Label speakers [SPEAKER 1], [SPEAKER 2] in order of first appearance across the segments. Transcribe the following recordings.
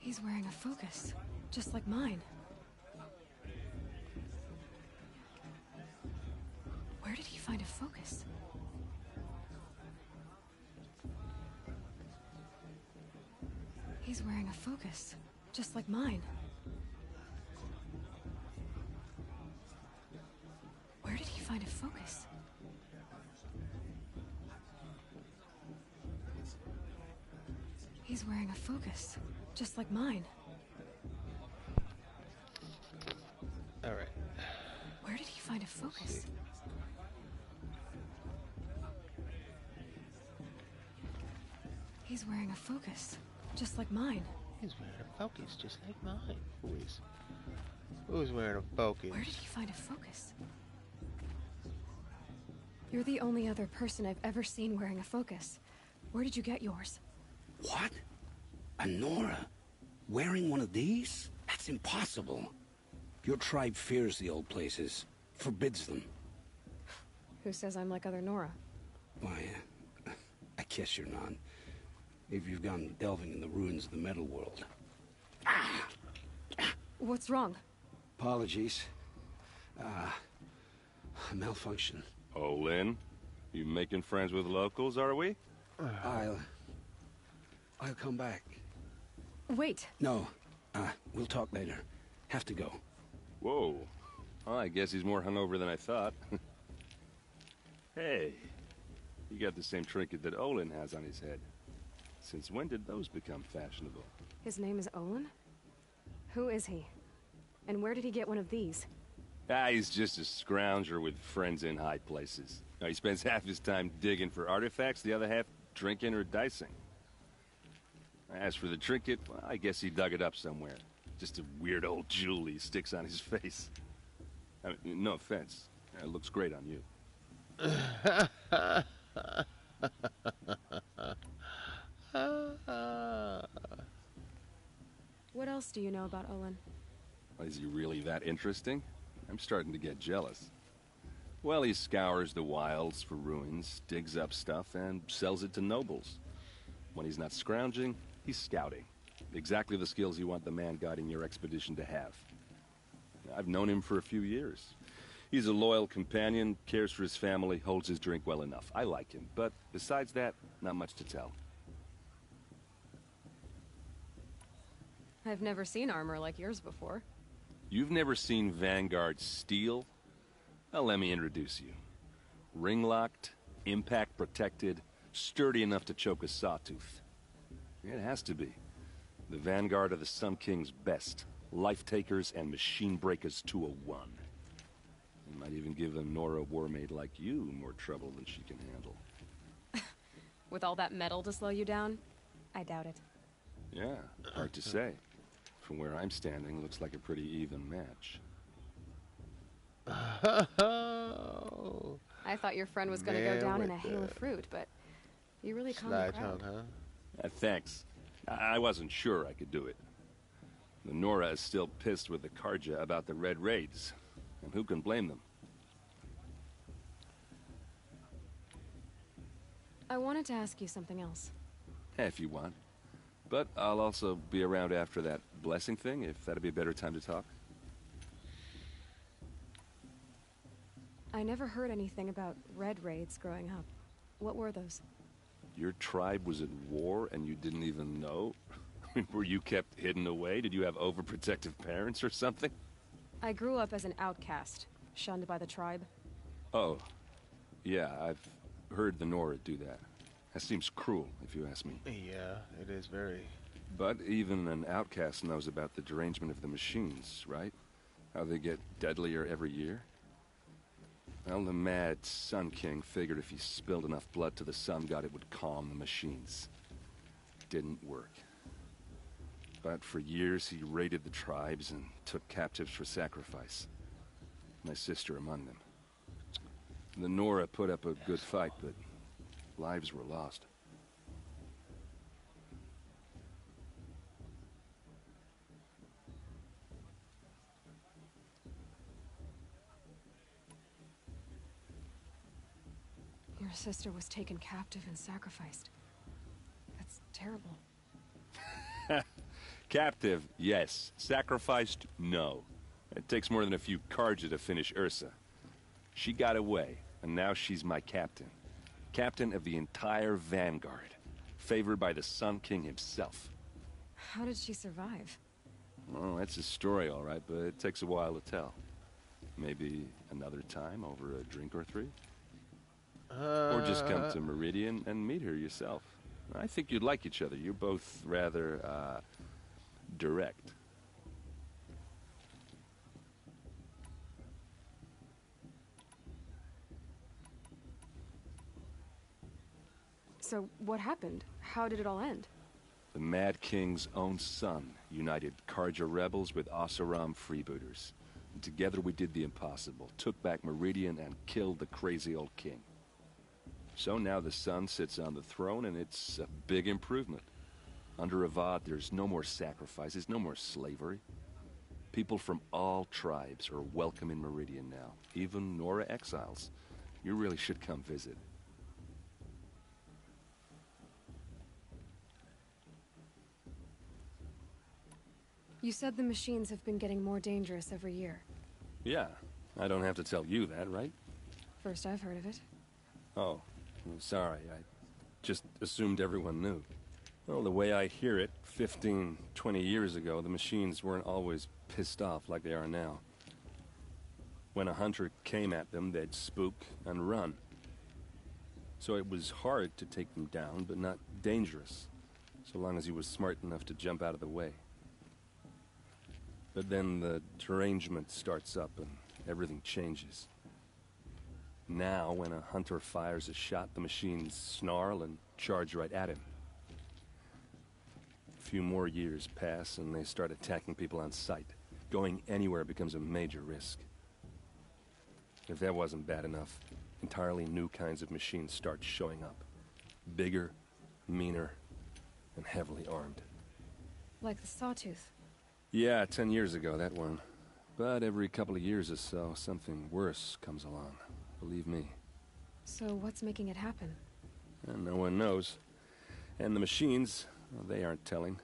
[SPEAKER 1] He's wearing a focus, just like mine. Where did he find a focus? He's wearing a focus, just like mine. Where did he find a focus? He's wearing a focus, just like mine.
[SPEAKER 2] All right.
[SPEAKER 1] Where did he find a focus? He's wearing a focus, just like mine.
[SPEAKER 2] He's wearing a focus just like mine. Who's wearing a focus?
[SPEAKER 1] Where did he find a focus? You're the only other person I've ever seen wearing a focus. Where did you get yours?
[SPEAKER 3] What? A Nora? Wearing one of these? That's impossible. Your tribe fears the old places, forbids them.
[SPEAKER 1] Who says I'm like other Nora?
[SPEAKER 3] Why, I guess you're not. If you've gone delving in the ruins of the metal world. Ah!
[SPEAKER 1] What's wrong?
[SPEAKER 3] Apologies. Malfunction.
[SPEAKER 4] Oh, Lynn? You making friends with locals, are we?
[SPEAKER 3] I'll come back.
[SPEAKER 1] Wait.
[SPEAKER 3] No, we'll talk later. Have to go.
[SPEAKER 4] Whoa. Well, I guess he's more hungover than I thought. Hey, you got the same trinket that Olin has on his head. Since when did those become fashionable?
[SPEAKER 1] His name is Olin? Who is he? And where did he get one of these?
[SPEAKER 4] He's just a scrounger with friends in high places. He spends half his time digging for artifacts, the other half drinking or dicing. As for the trinket, well, I guess he dug it up somewhere. Just a weird old jewel he sticks on his face. I mean, no offense. It looks great on you.
[SPEAKER 1] What else do you know about Olin?
[SPEAKER 4] Is he really that interesting? I'm starting to get jealous. Well, he scours the wilds for ruins, digs up stuff, and sells it to nobles. When he's not scrounging, he's scouting. Exactly the skills you want the man guiding your expedition to have. I've known him for a few years. He's a loyal companion, cares for his family, holds his drink well enough. I like him, but besides that, not much to tell.
[SPEAKER 1] I've never seen armor like yours before.
[SPEAKER 4] You've never seen Vanguard steel? Well, let me introduce you. Ring-locked, impact-protected, sturdy enough to choke a sawtooth. It has to be. The Vanguard of the Sun King's best. Life-takers and machine breakers to a one. It might even give a Nora warmaid like you more trouble than she can handle.
[SPEAKER 1] With all that metal to slow you down? I doubt it.
[SPEAKER 4] Yeah, hard to say. From where I'm standing, looks like a pretty even match.
[SPEAKER 1] I thought your friend was going to go down in a hail of fruit, but you really calmed the crowd.
[SPEAKER 4] Thanks. I wasn't sure I could do it. The Nora is still pissed with the Karja about the Red Raids, and who can blame them?
[SPEAKER 1] I wanted to ask you something else.
[SPEAKER 4] If you want. But I'll also be around after that blessing thing, if that'd be a better time to talk.
[SPEAKER 1] I never heard anything about Red Raids growing up. What were those?
[SPEAKER 4] Your tribe was at war and you didn't even know? Were you kept hidden away? Did you have overprotective parents or something?
[SPEAKER 1] I grew up as an outcast, shunned by the tribe.
[SPEAKER 4] Oh. Yeah, I've heard the Nora do that. That seems cruel, if you ask me.
[SPEAKER 2] Yeah, it is very.
[SPEAKER 4] But even an outcast knows about the derangement of the machines, right? How they get deadlier every year? Well, the mad Sun King figured if he spilled enough blood to the Sun God, it would calm the machines. Didn't work. But for years, he raided the tribes and took captives for sacrifice. My sister among them. The Nora put up a good fight, but lives were lost.
[SPEAKER 1] Your sister was taken captive and sacrificed. That's terrible.
[SPEAKER 4] Captive, yes. Sacrificed, no. It takes more than a few Carja to finish Ursa. She got away, and now she's my captain. Captain of the entire Vanguard. Favored by the Sun King himself.
[SPEAKER 1] How did she survive?
[SPEAKER 4] Well, that's a story, all right, but it takes a while to tell. Maybe another time over a drink or three? Or just come to Meridian and meet her yourself. I think you'd like each other. You're both rather, direct.
[SPEAKER 1] So, what happened? How did it all end?
[SPEAKER 4] The Mad King's own son united Carja rebels with Oseram freebooters. And together we did the impossible, took back Meridian and killed the crazy old king. So now the son sits on the throne and it's a big improvement. Under Avad, there's no more sacrifices, no more slavery. People from all tribes are welcome in Meridian now, even Nora exiles. You really should come visit.
[SPEAKER 1] You said the machines have been getting more dangerous every year.
[SPEAKER 4] Yeah, I don't have to tell you that, right?
[SPEAKER 1] First I've heard of it.
[SPEAKER 4] Oh, I'm sorry, I just assumed everyone knew. Well, the way I hear it, 15, 20 years ago, the machines weren't always pissed off like they are now. When a hunter came at them, they'd spook and run. So it was hard to take them down, but not dangerous, so long as he was smart enough to jump out of the way. But then the derangement starts up and everything changes. Now, when a hunter fires a shot, the machines snarl and charge right at him. A few more years pass and they start attacking people on sight. Going anywhere becomes a major risk. If that wasn't bad enough, entirely new kinds of machines start showing up. Bigger, meaner, and heavily armed.
[SPEAKER 1] Like the Sawtooth.
[SPEAKER 4] Yeah, 10 years ago, that one. But every couple of years or so, something worse comes along. Believe me.
[SPEAKER 1] So what's making it happen?
[SPEAKER 4] And no one knows. And the machines, well, they aren't telling.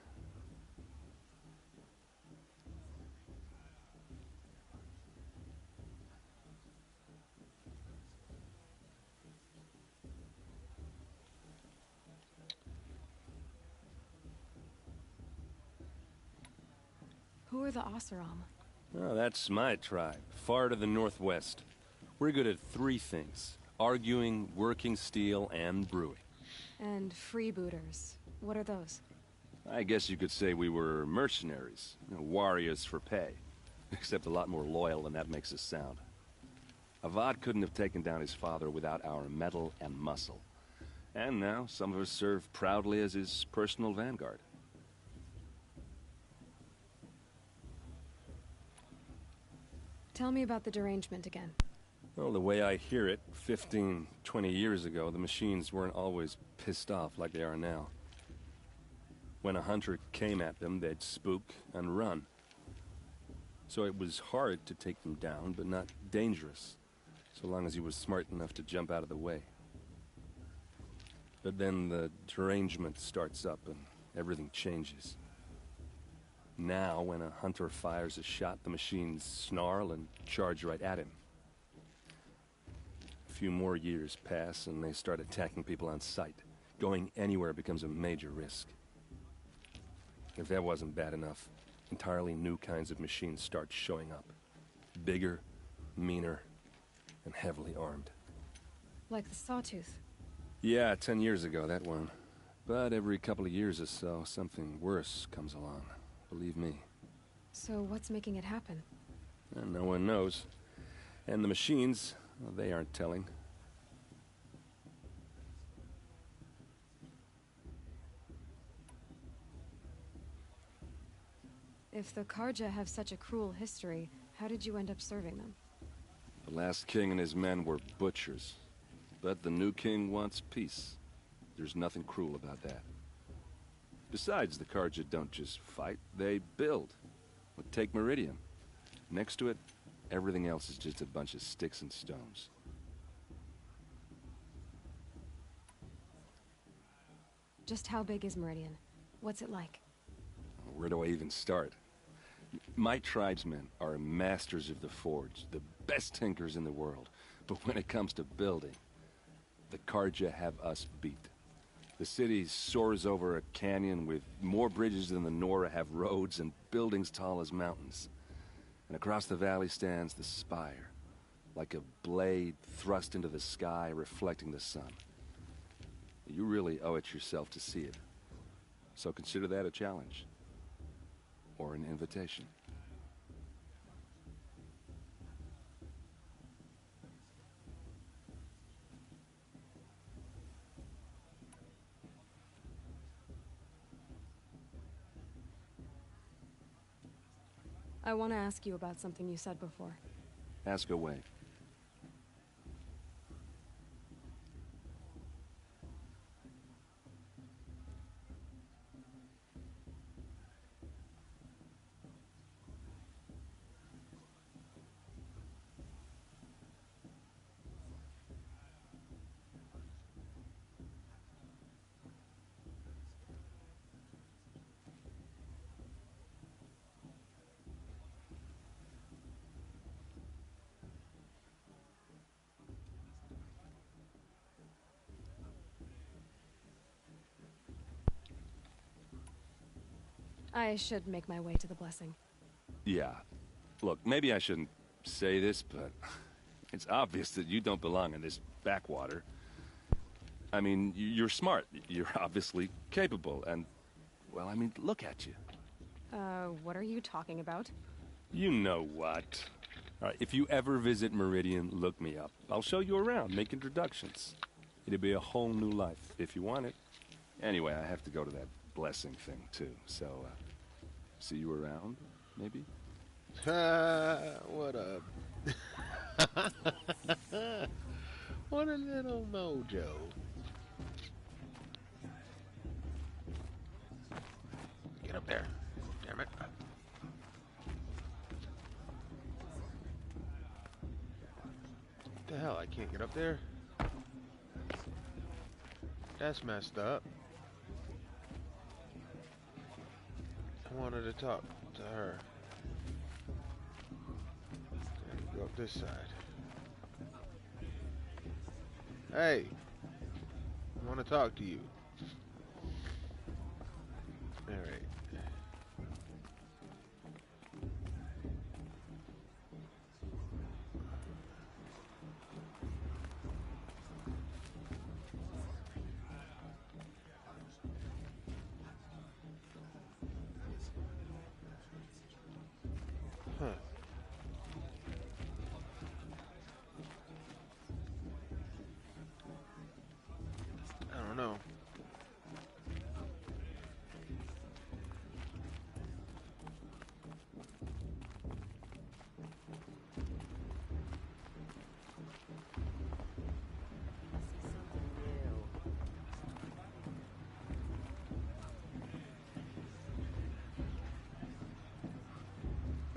[SPEAKER 1] Who are the Oseram?
[SPEAKER 4] Oh, that's my tribe, far to the northwest. We're good at three things: arguing, working steel, and brewing.
[SPEAKER 1] And freebooters. What are those?
[SPEAKER 4] I guess you could say we were mercenaries, warriors for pay. Except a lot more loyal than that makes us sound. Avad couldn't have taken down his father without our metal and muscle. And now, some of us serve proudly as his personal vanguard.
[SPEAKER 1] Tell me about the derangement again.
[SPEAKER 4] Well, the way I hear it, 15, 20 years ago, the machines weren't always pissed off like they are now. When a hunter came at them, they'd spook and run. So it was hard to take them down, but not dangerous, so long as he was smart enough to jump out of the way. But then the derangement starts up and everything changes. Now, when a hunter fires a shot, the machines snarl and charge right at him. A few more years pass and they start attacking people on sight. Going anywhere becomes a major risk. If that wasn't bad enough, entirely new kinds of machines start showing up. Bigger, meaner, and heavily armed.
[SPEAKER 1] Like the Sawtooth.
[SPEAKER 4] Yeah, 10 years ago, that one. But every couple of years or so, something worse comes along. Believe me.
[SPEAKER 1] So what's making it happen?
[SPEAKER 4] And no one knows. And the machines, well, they aren't telling.
[SPEAKER 1] If the Carja have such a cruel history, how did you end up serving them?
[SPEAKER 4] The last king and his men were butchers. But the new king wants peace. There's nothing cruel about that. Besides, the Carja don't just fight, they build. Well, take Meridian. Next to it, everything else is just a bunch of sticks and stones.
[SPEAKER 1] Just how big is Meridian? What's it like?
[SPEAKER 4] Where do I even start? My tribesmen are masters of the forge, the best tinkers in the world. But when it comes to building, the Karja have us beat. The city soars over a canyon with more bridges than the Nora have roads and buildings tall as mountains. And across the valley stands the spire, like a blade thrust into the sky reflecting the sun. You really owe it yourself to see it. So consider that a challenge. Or an invitation.
[SPEAKER 1] I want to ask you about something you said before.
[SPEAKER 4] Ask away.
[SPEAKER 1] I should make my way to the blessing.
[SPEAKER 4] Yeah. Look, maybe I shouldn't say this, but it's obvious that you don't belong in this backwater. I mean, you're smart. You're obviously capable, and, well, I mean, look at you.
[SPEAKER 1] What are you talking about?
[SPEAKER 4] You know what. All right, if you ever visit Meridian, look me up. I'll show you around, make introductions. It'll be a whole new life, if you want it. Anyway, I have to go to that blessing thing, too, so, see you around, maybe?
[SPEAKER 2] What a... what a little mojo. Get up there. Damn it. What the hell? I can't get up there? That's messed up. I wanted to talk to her. Go up this side. Hey, I want to talk to you. All right. Huh. I don't know.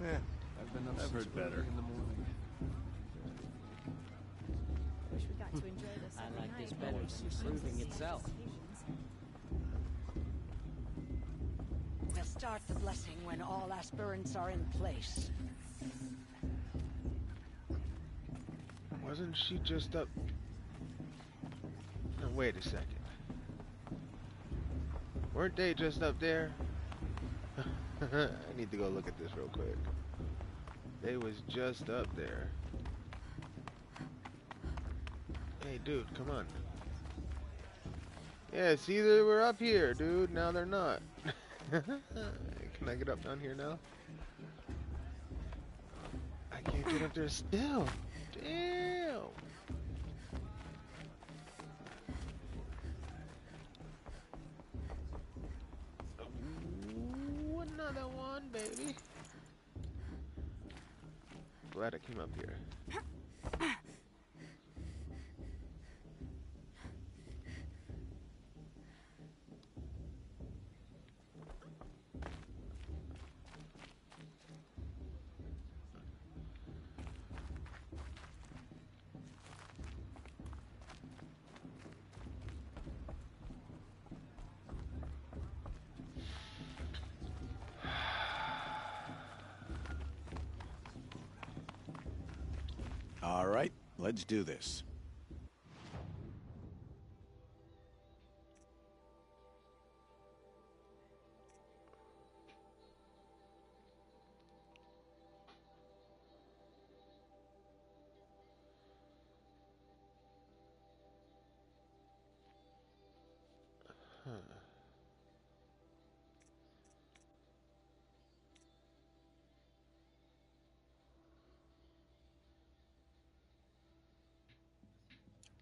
[SPEAKER 5] Yeah, I've heard better. In the morning.
[SPEAKER 6] Wish we got to enjoy this.
[SPEAKER 7] I like this better than proving itself.
[SPEAKER 8] We'll start the blessing when all aspirants are in place.
[SPEAKER 2] Wasn't she just up? No, wait a second. Weren't they just up there? I need to go look at this real quick. They was just up there. Hey, dude, come on. Yeah, see, they were up here, dude. Now they're not. Can I get up down here now? I can't get up there still. Damn. Ooh, another one, baby. Glad I came up here.
[SPEAKER 5] All right, let's do this.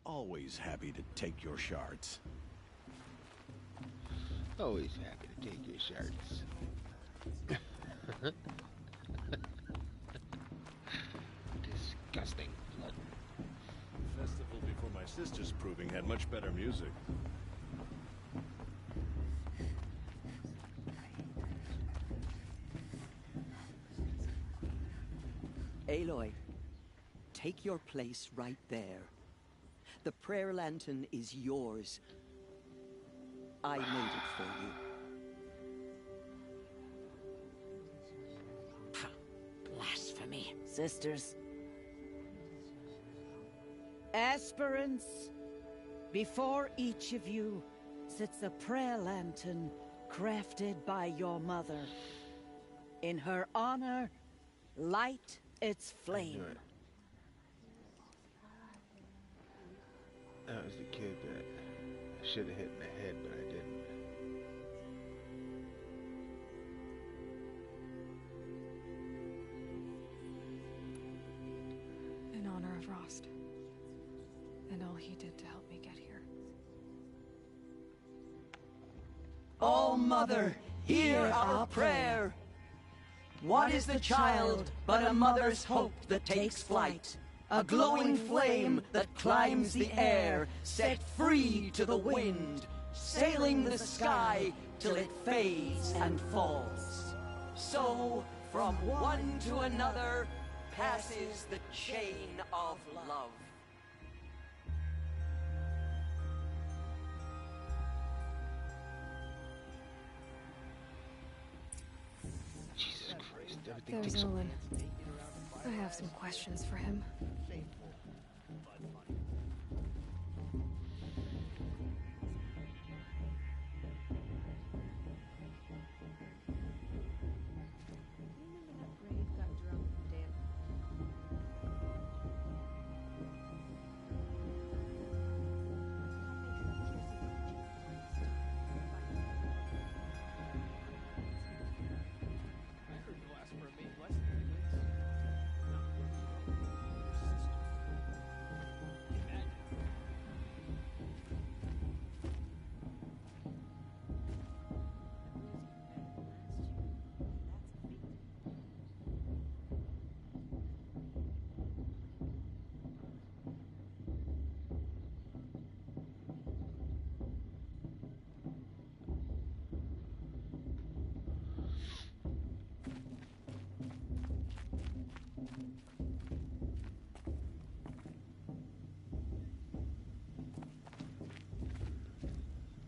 [SPEAKER 5] Always happy to take your shards.
[SPEAKER 2] Always happy to take your shards. Disgusting blood.
[SPEAKER 5] The festival before my sister's proving had much better music.
[SPEAKER 7] Aloy, take your place right there. The prayer lantern is yours. I made it for you.
[SPEAKER 8] Blasphemy. Sisters. Aspirants, before each of you sits a prayer lantern crafted by your mother. In her honor, light its flame.
[SPEAKER 2] That was the kid that I should have hit in the head, but I didn't.
[SPEAKER 1] In honor of Rost. And all he did to help me get here.
[SPEAKER 7] Oh, Mother, hear our prayer. What is the child but a mother's hope that takes flight? A glowing flame that climbs the air, set free to the wind, sailing the sky till it fades and falls. So, from one to another, passes the chain of love.
[SPEAKER 2] Jesus Christ, everything
[SPEAKER 1] There's
[SPEAKER 2] takes
[SPEAKER 1] Olin. I have some questions for him.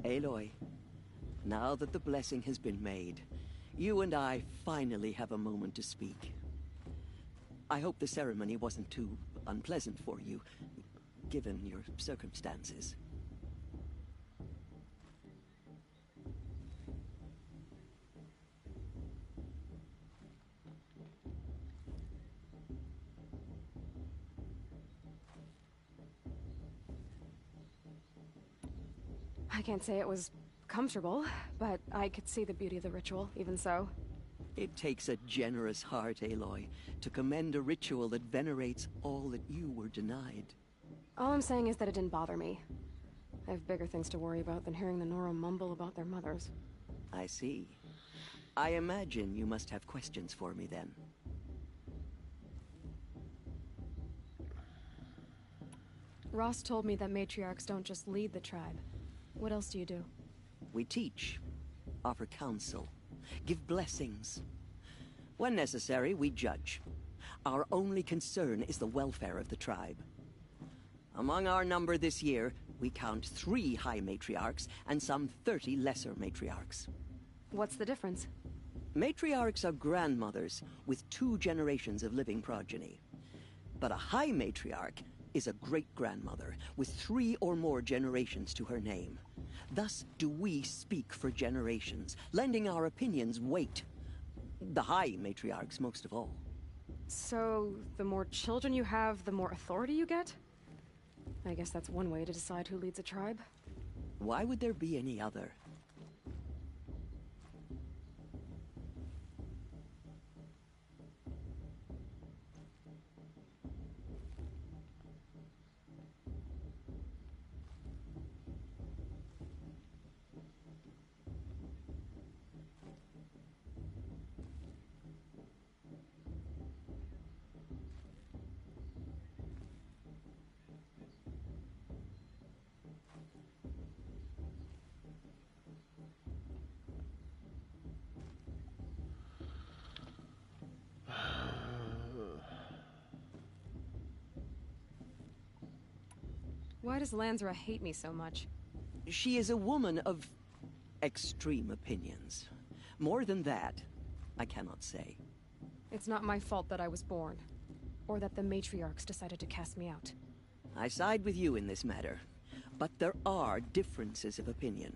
[SPEAKER 7] Aloy, now that the blessing has been made, you and I finally have a moment to speak. I hope the ceremony wasn't too unpleasant for you, given your circumstances.
[SPEAKER 1] I can't say it was comfortable, but I could see the beauty of the ritual, even so.
[SPEAKER 7] It takes a generous heart, Aloy, to commend a ritual that venerates all that you were denied.
[SPEAKER 1] All I'm saying is that it didn't bother me. I have bigger things to worry about than hearing the Nora mumble about their mothers.
[SPEAKER 7] I see. I imagine you must have questions for me then.
[SPEAKER 1] Ross told me that matriarchs don't just lead the tribe. What else do you do?
[SPEAKER 7] We teach, offer counsel, give blessings. When necessary, we judge. Our only concern is the welfare of the tribe. Among our number this year, we count 3 high matriarchs and some 30 lesser matriarchs.
[SPEAKER 1] What's the difference?
[SPEAKER 7] Matriarchs are grandmothers with 2 generations of living progeny. But a high matriarch is a great-grandmother with 3 or more generations to her name. Thus do we speak for generations, lending our opinions weight. The high matriarchs most of all.
[SPEAKER 1] So, the more children you have, the more authority you get? I guess that's one way to decide who leads a tribe.
[SPEAKER 7] Why would there be any other?
[SPEAKER 1] Why does Lansra hate me so much?
[SPEAKER 7] She is a woman of extreme opinions. More than that, I cannot say.
[SPEAKER 1] It's not my fault that I was born, or that the matriarchs decided to cast me out.
[SPEAKER 7] I side with you in this matter, but there are differences of opinion,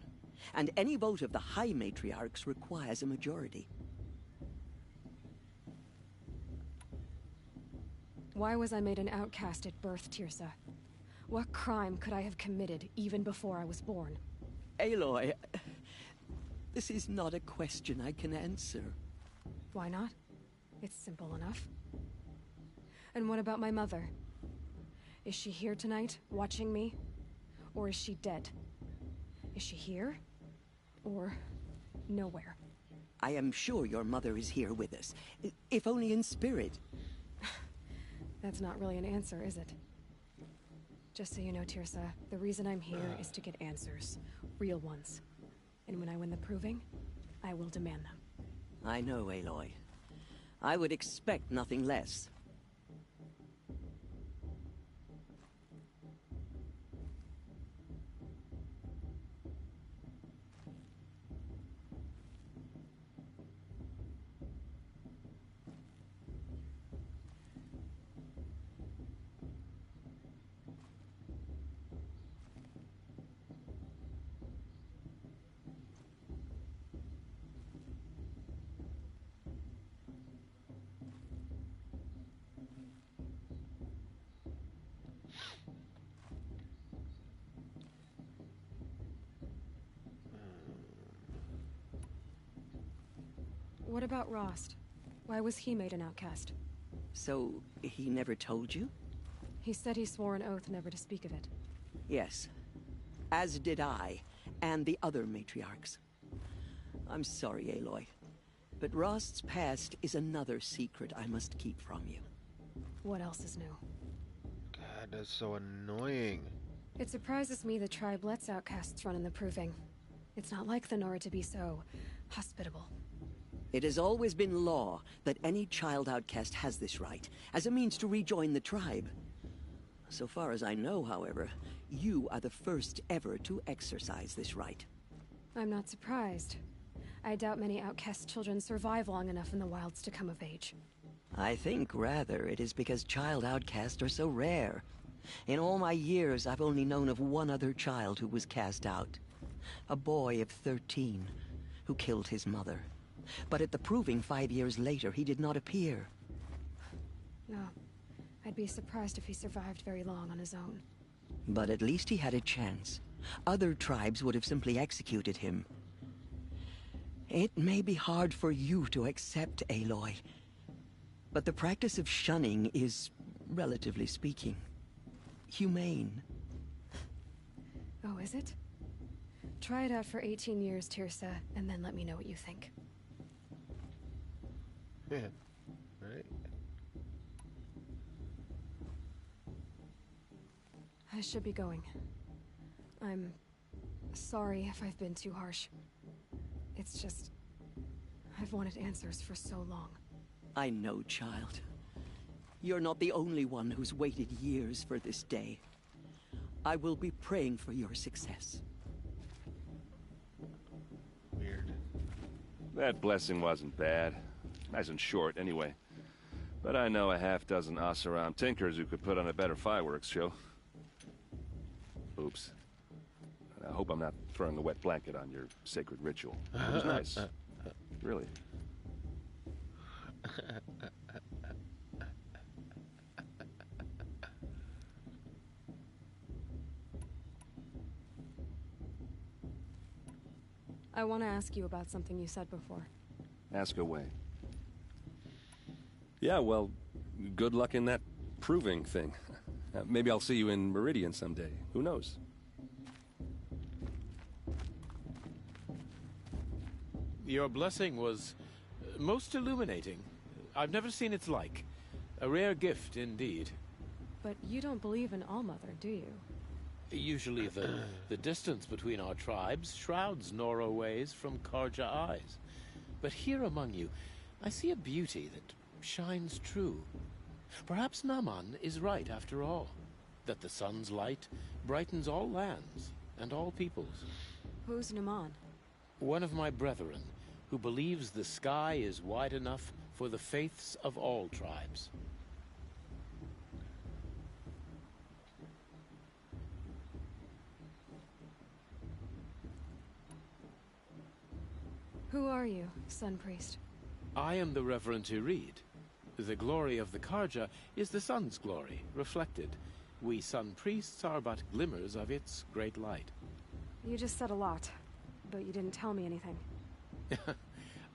[SPEAKER 7] and any vote of the high matriarchs requires a majority.
[SPEAKER 1] Why was I made an outcast at birth, Tirsa? What crime could I have committed even before I was born?
[SPEAKER 7] Aloy, this is not a question I can answer.
[SPEAKER 1] Why not? It's simple enough. And what about my mother? Is she here tonight, watching me? Or is she dead? Is she here? Or nowhere?
[SPEAKER 7] I am sure your mother is here with us, if only in spirit.
[SPEAKER 1] That's not really an answer, is it? Just so you know, Tirsa, the reason I'm here is to get answers. Real ones. And when I win the proving, I will demand them.
[SPEAKER 7] I know, Aloy. I would expect nothing less.
[SPEAKER 1] What about Rost? Why was he made an outcast?
[SPEAKER 7] So, he never told you?
[SPEAKER 1] He said he swore an oath never to speak of it.
[SPEAKER 7] Yes. As did I, and the other matriarchs. I'm sorry, Aloy, but Rost's past is another secret I must keep from you.
[SPEAKER 1] What else is new?
[SPEAKER 2] God, that's so annoying.
[SPEAKER 1] It surprises me the tribe lets outcasts run in the proving. It's not like the Nora to be so hospitable.
[SPEAKER 7] It has always been law that any child outcast has this right, as a means to rejoin the tribe. So far as I know, however, you are the first ever to exercise this right.
[SPEAKER 1] I'm not surprised. I doubt many outcast children survive long enough in the wilds to come of age.
[SPEAKER 7] I think, rather, it is because child outcasts are so rare. In all my years, I've only known of one other child who was cast out. A boy of 13, who killed his mother. But at the proving 5 years later, he did not appear.
[SPEAKER 1] No. I'd be surprised if he survived very long on his own.
[SPEAKER 7] But at least he had a chance. Other tribes would have simply executed him. It may be hard for you to accept, Aloy, but the practice of shunning is, relatively speaking, humane.
[SPEAKER 1] Oh, is it? Try it out for 18 years, Tirsa, and then let me know what you think.
[SPEAKER 2] Yeah. Right.
[SPEAKER 1] I should be going. I'm sorry if I've been too harsh. It's just, I've wanted answers for so long.
[SPEAKER 7] I know, child. You're not the only one who's waited years for this day. I will be praying for your success.
[SPEAKER 2] Weird.
[SPEAKER 4] That blessing wasn't bad. Nice and short, anyway. But I know a half-dozen Oseram tinkers who could put on a better fireworks show. Oops. I hope I'm not throwing a wet blanket on your sacred ritual. It was nice. Really.
[SPEAKER 1] I want to ask you about something you said before.
[SPEAKER 4] Ask away. Yeah, well, good luck in that proving thing. Maybe I'll see you in Meridian someday. Who knows?
[SPEAKER 9] Your blessing was most illuminating. I've never seen its like. A rare gift indeed.
[SPEAKER 1] But you don't believe in Allmother, do you?
[SPEAKER 9] Usually the distance between our tribes shrouds Nora ways from Karja eyes. But here among you, I see a beauty that shines true. Perhaps Naman is right after all, that the sun's light brightens all lands and all peoples.
[SPEAKER 1] Who's Naman?
[SPEAKER 9] One of my brethren, who believes the sky is wide enough for the faiths of all tribes.
[SPEAKER 1] Who are you, Sun Priest?
[SPEAKER 9] I am the Reverend Irid. The glory of the Karja is the sun's glory, reflected. We Sun Priests are but glimmers of its great light.
[SPEAKER 1] You just said a lot, but you didn't tell me anything.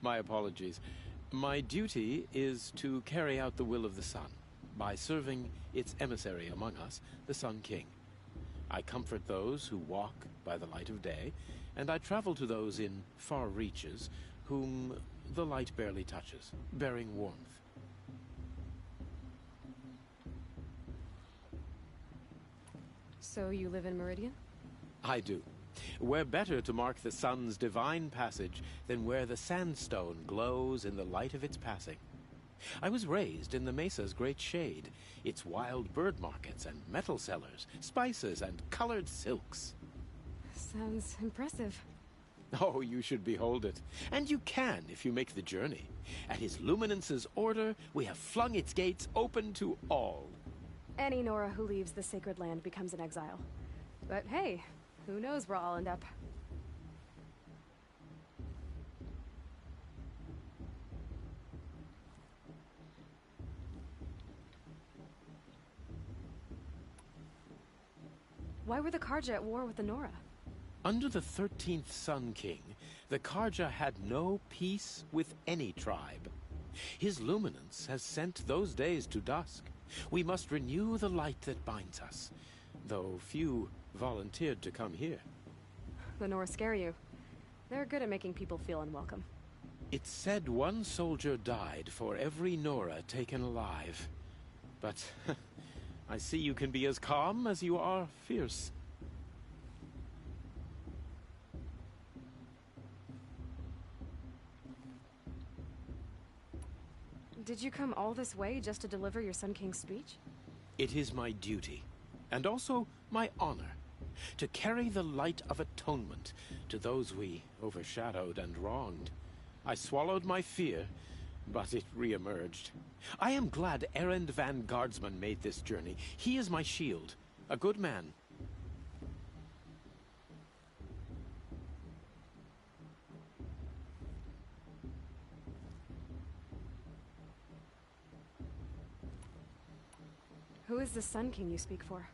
[SPEAKER 9] My apologies. My duty is to carry out the will of the sun, by serving its emissary among us, the Sun King. I comfort those who walk by the light of day, and I travel to those in far reaches whom the light barely touches, bearing warmth.
[SPEAKER 1] So you live in Meridian?
[SPEAKER 9] I do. Where better to mark the sun's divine passage than where the sandstone glows in the light of its passing. I was raised in the mesa's great shade, its wild bird markets and metal cellars, spices and colored silks.
[SPEAKER 1] Sounds impressive.
[SPEAKER 9] Oh, you should behold it. And you can if you make the journey. At His Luminance's order, we have flung its gates open to all.
[SPEAKER 1] Any Nora who leaves the sacred land becomes an exile. But hey, who knows where I'll end up. Why were the Karja at war with the Nora?
[SPEAKER 9] Under the 13th Sun King, the Karja had no peace with any tribe. His Luminance has sent those days to dusk. We must renew the light that binds us, though few volunteered to come here.
[SPEAKER 1] The Nora scare you. They're good at making people feel unwelcome.
[SPEAKER 9] It's said one soldier died for every Nora taken alive. But I see you can be as calm as you are fierce.
[SPEAKER 1] Did you come all this way just to deliver your Sun King's speech?
[SPEAKER 9] It is my duty, and also my honor, to carry the light of atonement to those we overshadowed and wronged. I swallowed my fear, but it re-emerged. I am glad Erend van Guardsman made this journey. He is my shield, a good man.
[SPEAKER 1] Who is the Sun King you speak for?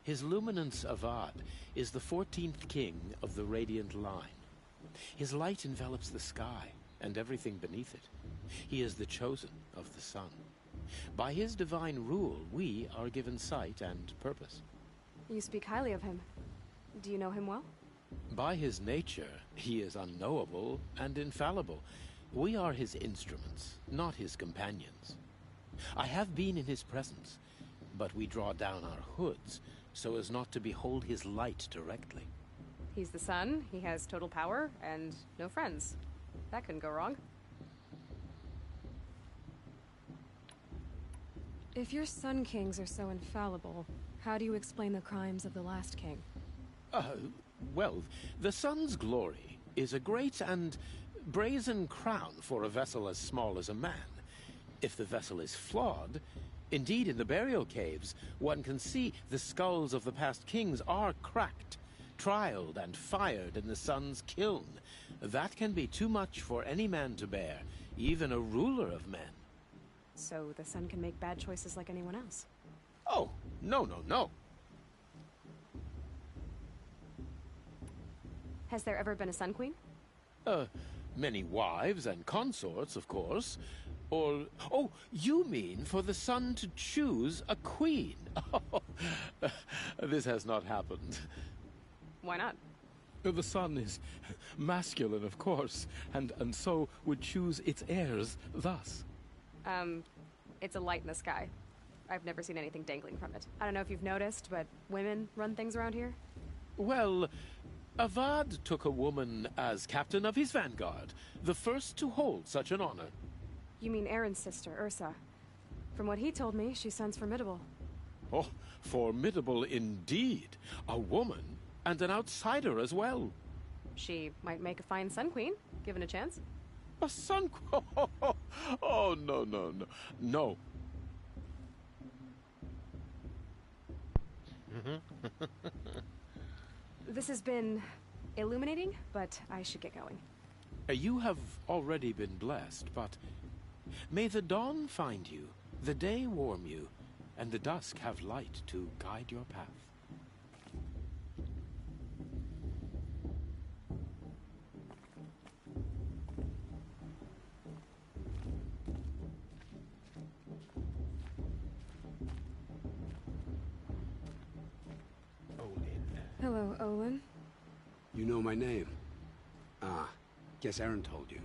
[SPEAKER 9] His Luminance Avad is the 14th king of the Radiant Line. His light envelops the sky and everything beneath it. He is the chosen of the sun. By his divine rule, we are given sight and purpose.
[SPEAKER 1] You speak highly of him. Do you know him well?
[SPEAKER 9] By his nature, he is unknowable and infallible. We are his instruments, not his companions. I have been in his presence, but we draw down our hoods so as not to behold his light directly.
[SPEAKER 1] He's the sun, he has total power, and no friends. That couldn't go wrong. If your Sun Kings are so infallible, how do you explain the crimes of the last king?
[SPEAKER 9] Well, the sun's glory is a great and brazen crown for a vessel as small as a man. If the vessel is flawed, indeed in the burial caves, one can see the skulls of the past kings are cracked, trialed and fired in the sun's kiln. That can be too much for any man to bear, even a ruler of men.
[SPEAKER 1] So the sun can make bad choices like anyone else.
[SPEAKER 9] Oh, no, no, no.
[SPEAKER 1] Has there ever been a Sun Queen?
[SPEAKER 9] Many wives and consorts, of course. Or, oh, you mean for the sun to choose a queen? This has not happened.
[SPEAKER 1] Why not?
[SPEAKER 5] The sun is masculine, of course, and so would choose its heirs thus.
[SPEAKER 1] It's a light in the sky. I've never seen anything dangling from it. I don't know if you've noticed, but women run things around here.
[SPEAKER 9] Well, Avad took a woman as captain of his vanguard, the first to hold such an honor.
[SPEAKER 1] You mean Aaron's sister, Ursa. From what he told me, she sounds formidable.
[SPEAKER 9] Oh, formidable indeed. A woman, and an outsider as well.
[SPEAKER 1] She might make a fine Sun Queen, given a chance.
[SPEAKER 9] A sun... Oh, no, no, no. No.
[SPEAKER 1] This has been illuminating, but I should get going.
[SPEAKER 9] You have already been blessed, but may the dawn find you, the day warm you, and the dusk have light to guide your path.
[SPEAKER 1] Hello, Olin.
[SPEAKER 3] You know my name? Ah, guess Aaron told you.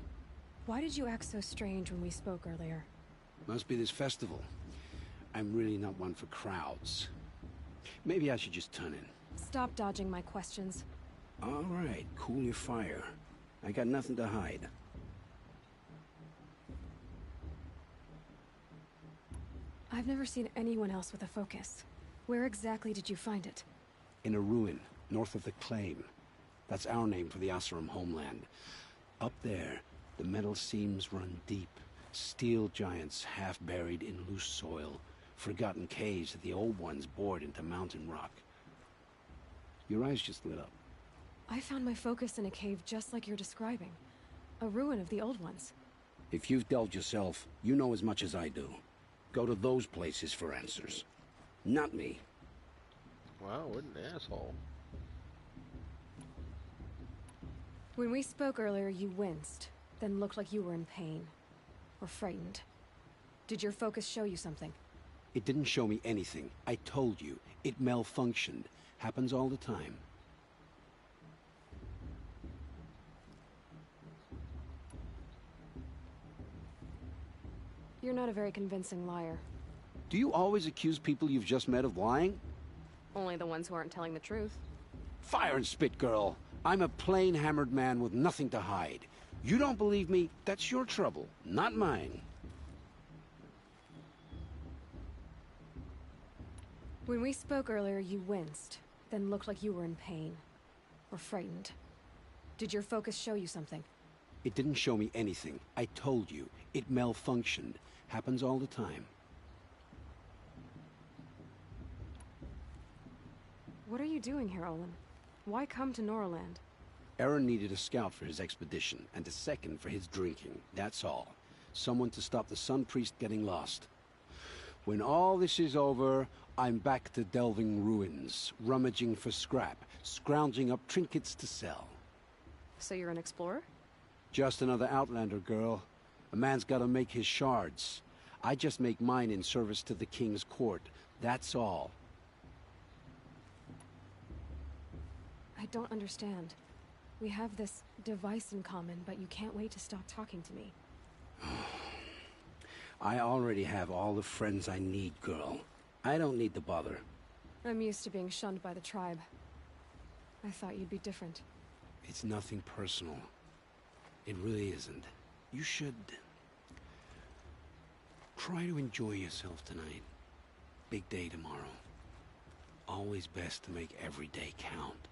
[SPEAKER 1] Why did you act so strange when we spoke earlier?
[SPEAKER 3] Must be this festival. I'm really not one for crowds. Maybe I should just turn in.
[SPEAKER 1] Stop dodging my questions.
[SPEAKER 3] All right, cool your fire. I got nothing to hide.
[SPEAKER 1] I've never seen anyone else with a focus. Where exactly did you find it?
[SPEAKER 3] In a ruin, north of the Claim. That's our name for the Oseram homeland. Up there, the metal seams run deep. Steel giants half buried in loose soil. Forgotten caves that the old ones bored into mountain rock. Your eyes just lit up.
[SPEAKER 1] I found my focus in a cave just like you're describing. A ruin of the old ones.
[SPEAKER 3] If you've delved yourself, you know as much as I do. Go to those places for answers. Not me.
[SPEAKER 2] Wow, what an asshole.
[SPEAKER 1] When we spoke earlier, you winced, then looked like you were in pain. Or frightened. Did your focus show you something?
[SPEAKER 3] It didn't show me anything. I told you. It malfunctioned. Happens all the time.
[SPEAKER 1] You're not a very convincing liar.
[SPEAKER 3] Do you always accuse people you've just met of lying?
[SPEAKER 1] Only the ones who aren't telling the truth.
[SPEAKER 3] Fire and spit, girl. I'm a plain hammered man with nothing to hide. You don't believe me, that's your trouble, not mine.
[SPEAKER 1] When we spoke earlier, you winced, then looked like you were in pain. Or frightened. Did your focus show you something?
[SPEAKER 3] It didn't show me anything. I told you. It malfunctioned. Happens all the time.
[SPEAKER 1] What are you doing here, Olin? Why come to Norland?
[SPEAKER 3] Aaron needed a scout for his expedition, and a second for his drinking. That's all. Someone to stop the Sun Priest getting lost. When all this is over, I'm back to delving ruins, rummaging for scrap, scrounging up trinkets to sell.
[SPEAKER 1] So you're an explorer?
[SPEAKER 3] Just another Outlander, girl. A man's gotta make his shards. I just make mine in service to the King's court. That's all.
[SPEAKER 1] I don't understand. We have this device in common, but you can't wait to stop talking to me.
[SPEAKER 3] I already have all the friends I need, girl. I don't need the bother.
[SPEAKER 1] I'm used to being shunned by the tribe. I thought you'd be different.
[SPEAKER 3] It's nothing personal. It really isn't. You should... try to enjoy yourself tonight. Big day tomorrow. Always best to make every day count.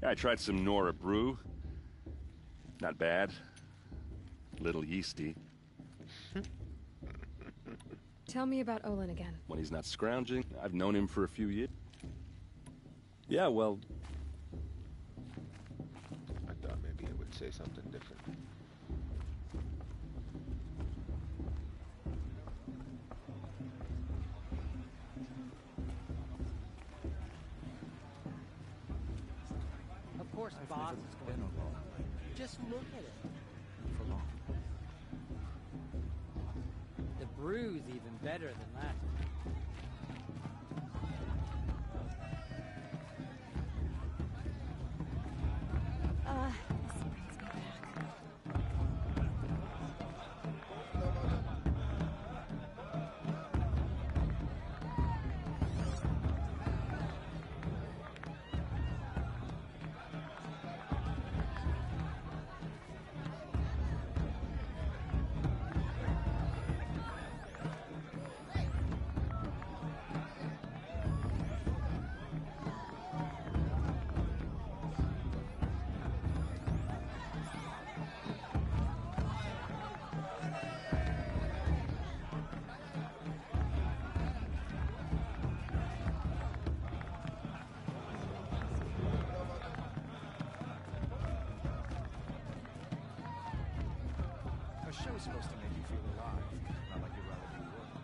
[SPEAKER 4] Yeah, I tried some Nora brew. Not bad. Little yeasty.
[SPEAKER 1] Tell me about Olin again.
[SPEAKER 4] When he's not scrounging, I've known him for a few years. Yeah, well...
[SPEAKER 2] I thought maybe it would say something different.
[SPEAKER 10] Of course, boss is going to roll. Just look at it.
[SPEAKER 3] For long.
[SPEAKER 10] The brew's even better than last time.
[SPEAKER 6] This brings me back.
[SPEAKER 11] A show's supposed to make you feel alive, not like you'd rather be working.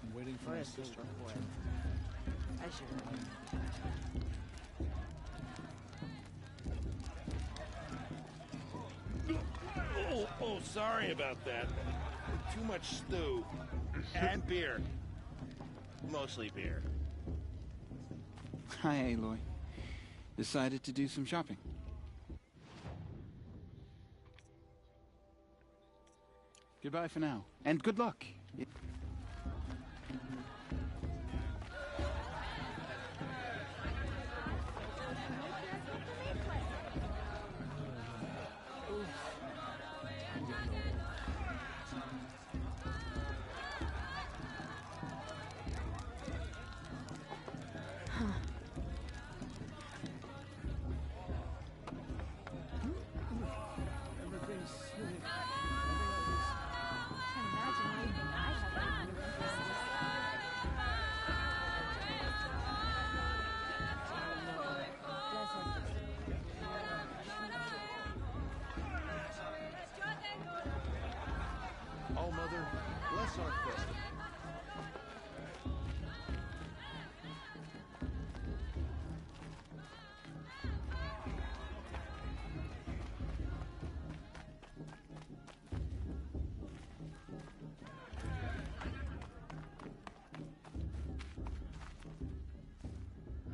[SPEAKER 11] I'm waiting for my sister.
[SPEAKER 10] I should.
[SPEAKER 12] Oh, sorry about that. Too much stew. And beer. Mostly beer.
[SPEAKER 13] Hi, Aloy. Decided to do some shopping. Goodbye for now, and good luck.
[SPEAKER 11] All Mother, bless our festival.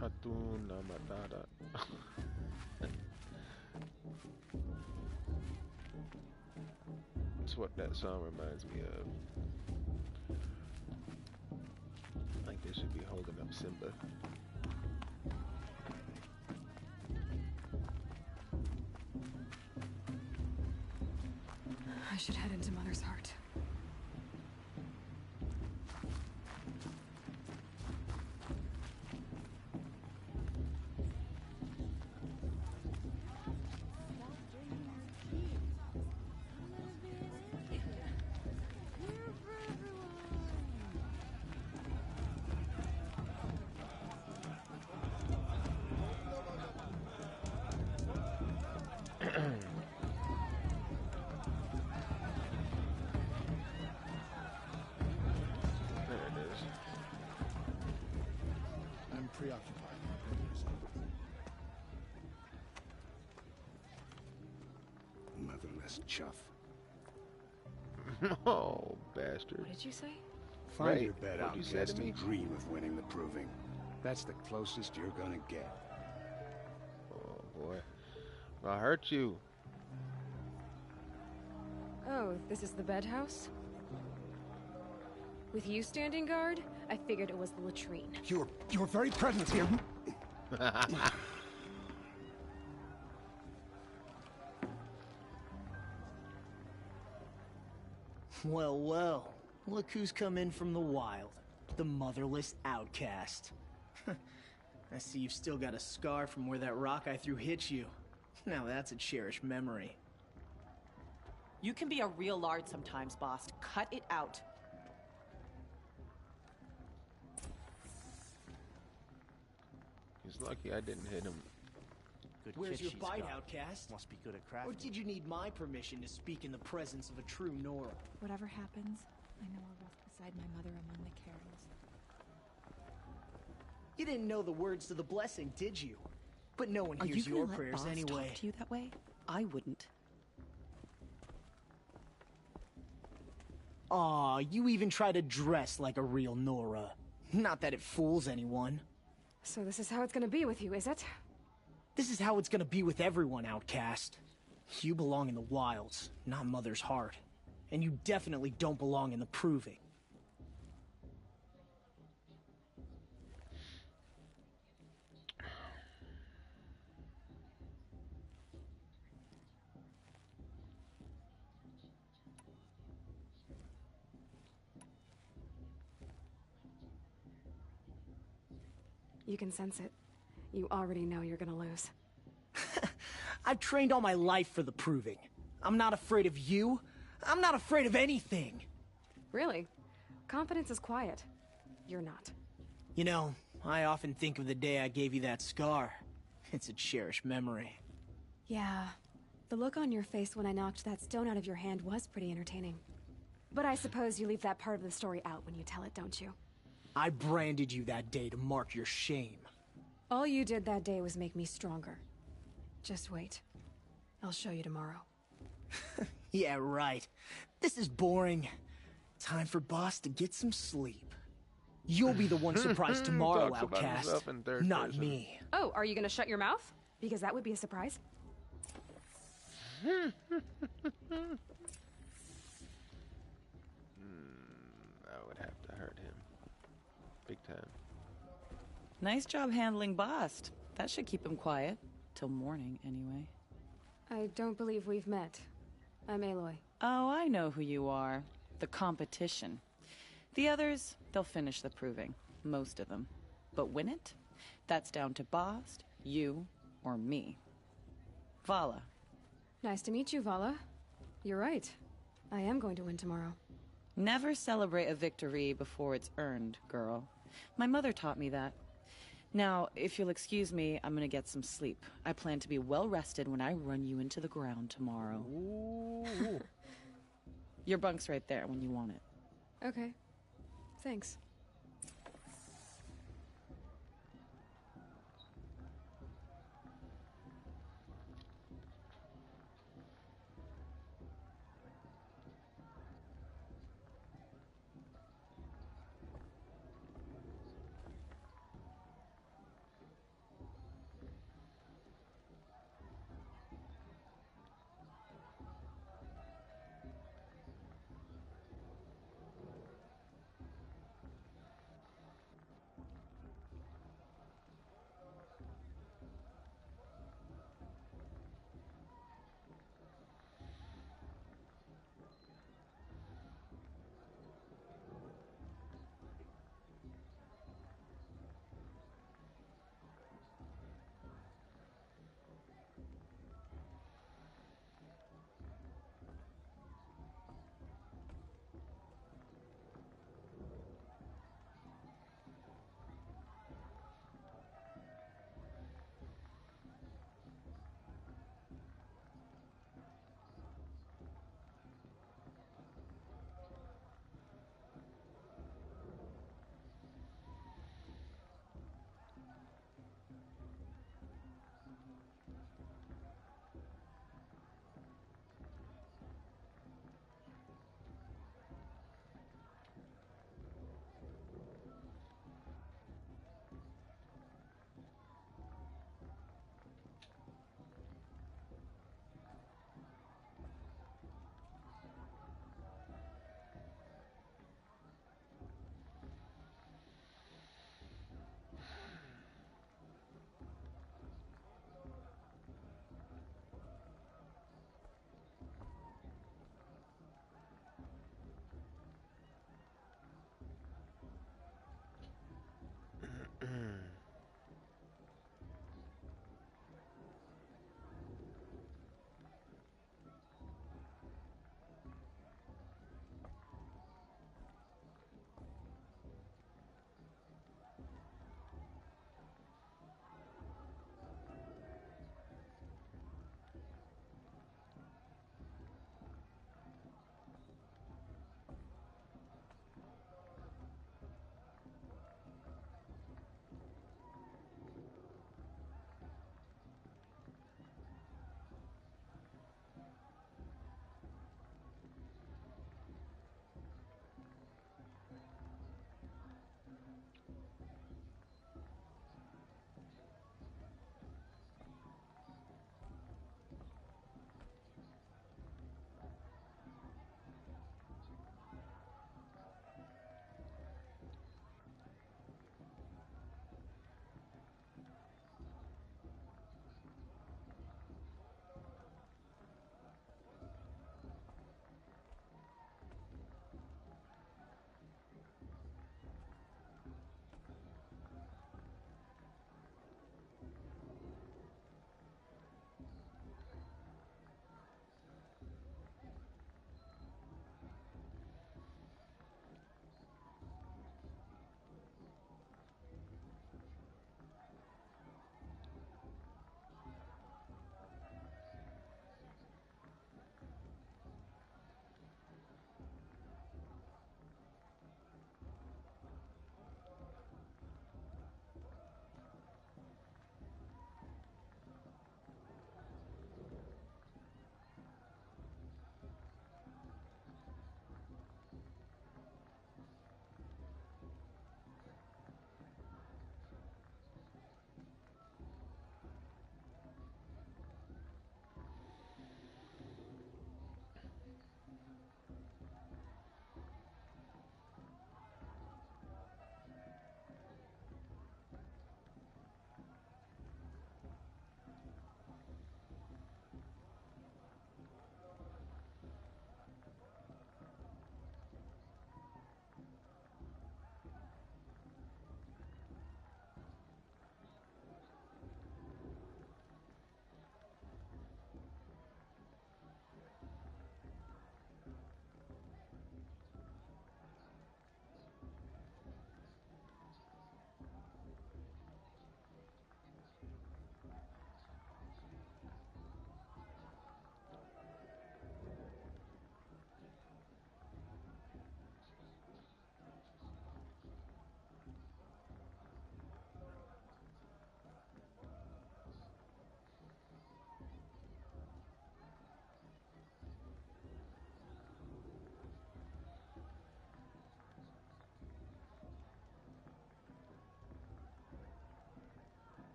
[SPEAKER 2] Hatuna Matata. That's what that song reminds me of. Like they should be holding up Simba.
[SPEAKER 1] I should head into Mother's Heart.
[SPEAKER 11] I'm preoccupied.
[SPEAKER 3] Motherless chuff.
[SPEAKER 2] Oh, bastard.
[SPEAKER 1] What did you say?
[SPEAKER 3] Find
[SPEAKER 2] Right.
[SPEAKER 3] your bed,
[SPEAKER 2] What'd you say to
[SPEAKER 3] outcast,
[SPEAKER 2] me?
[SPEAKER 3] and dream of winning the proving. That's the closest you're gonna get.
[SPEAKER 2] Oh boy, I hurt you.
[SPEAKER 1] Oh, this is the bed house? With you standing guard, I figured it was the latrine.
[SPEAKER 3] Your very presence here.
[SPEAKER 10] Well, well. Look who's come in from the wild. The motherless outcast. I see you've still got a scar from where that rock I threw hit you. Now that's a cherished memory.
[SPEAKER 14] You can be a real lard sometimes, boss. Cut it out.
[SPEAKER 2] He's lucky I didn't hit him.
[SPEAKER 10] Good Where's your bite, outcast?
[SPEAKER 11] Must be good at crafting.
[SPEAKER 10] Or did you need my permission to speak in the presence of a true Nora?
[SPEAKER 6] Whatever happens, I know I'll rest beside my mother among the carols.
[SPEAKER 10] You didn't know the words to the blessing, did you? But no one
[SPEAKER 14] Are
[SPEAKER 10] hears
[SPEAKER 14] you
[SPEAKER 10] your
[SPEAKER 14] gonna let
[SPEAKER 10] prayers
[SPEAKER 14] boss
[SPEAKER 10] anyway.
[SPEAKER 14] talk to you that way? I wouldn't.
[SPEAKER 10] Aw, you even try to dress like a real Nora. Not that it fools anyone.
[SPEAKER 1] So this is how it's gonna be with you, is it?
[SPEAKER 10] This is how it's gonna be with everyone, outcast. You belong in the wilds, not Mother's heart. And you definitely don't belong in the proving.
[SPEAKER 1] You can sense it. You already know you're gonna lose.
[SPEAKER 10] I've trained all my life for the proving. I'm not afraid of you. I'm not afraid of anything.
[SPEAKER 1] Really? Confidence is quiet. You're not.
[SPEAKER 10] You know, I often think of the day I gave you that scar. It's a cherished memory.
[SPEAKER 1] Yeah. The look on your face when I knocked that stone out of your hand was pretty entertaining. But I suppose you leave that part of the story out when you tell it, don't you?
[SPEAKER 10] I branded you that day to mark your shame.
[SPEAKER 1] All you did that day was make me stronger. Just wait. I'll show you tomorrow.
[SPEAKER 10] Yeah, right. This is boring. Time for boss to get some sleep. You'll be the one surprised tomorrow,
[SPEAKER 2] Talks about
[SPEAKER 10] outcast.
[SPEAKER 2] himself in third
[SPEAKER 10] Not
[SPEAKER 2] person.
[SPEAKER 10] me.
[SPEAKER 1] Oh, are you gonna shut your mouth? Because that would be a surprise.
[SPEAKER 2] I would have to hurt him. Big time.
[SPEAKER 14] Nice job handling Bast. That should keep him quiet. Till morning, anyway.
[SPEAKER 1] I don't believe we've met. I'm Aloy.
[SPEAKER 14] Oh, I know who you are. The competition. The others, they'll finish the proving. Most of them. But win it? That's down to Bast, you, or me. Vala.
[SPEAKER 1] Nice to meet you, Vala. You're right. I am going to win tomorrow.
[SPEAKER 14] Never celebrate a victory before it's earned, girl. My mother taught me that. Now, if you'll excuse me, I'm gonna get some sleep. I plan to be well rested when I run you into the ground tomorrow.
[SPEAKER 2] Ooh.
[SPEAKER 14] Your bunk's right there when you want it.
[SPEAKER 1] Okay. Thanks.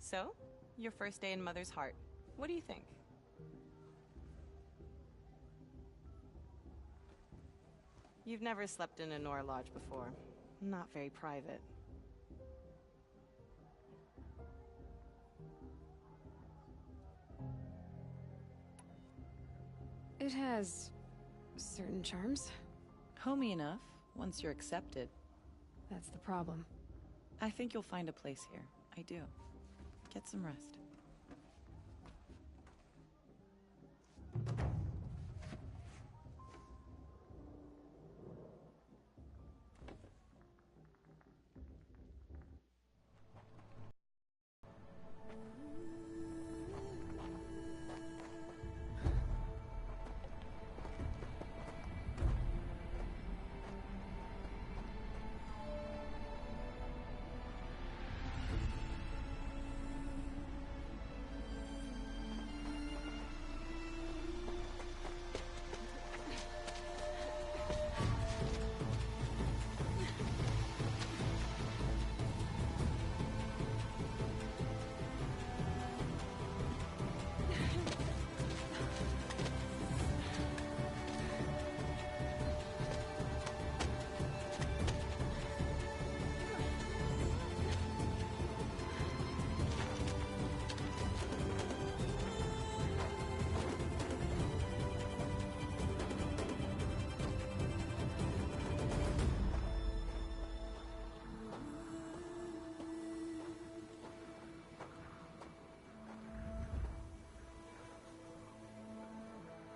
[SPEAKER 14] So, your first day in Mother's heart. What do you think? You've never slept in a Nora lodge before. Not very private.
[SPEAKER 1] It has certain charms.
[SPEAKER 14] Homey enough, once you're accepted.
[SPEAKER 1] That's the problem.
[SPEAKER 14] I think you'll find a place here. I do. Get some rest.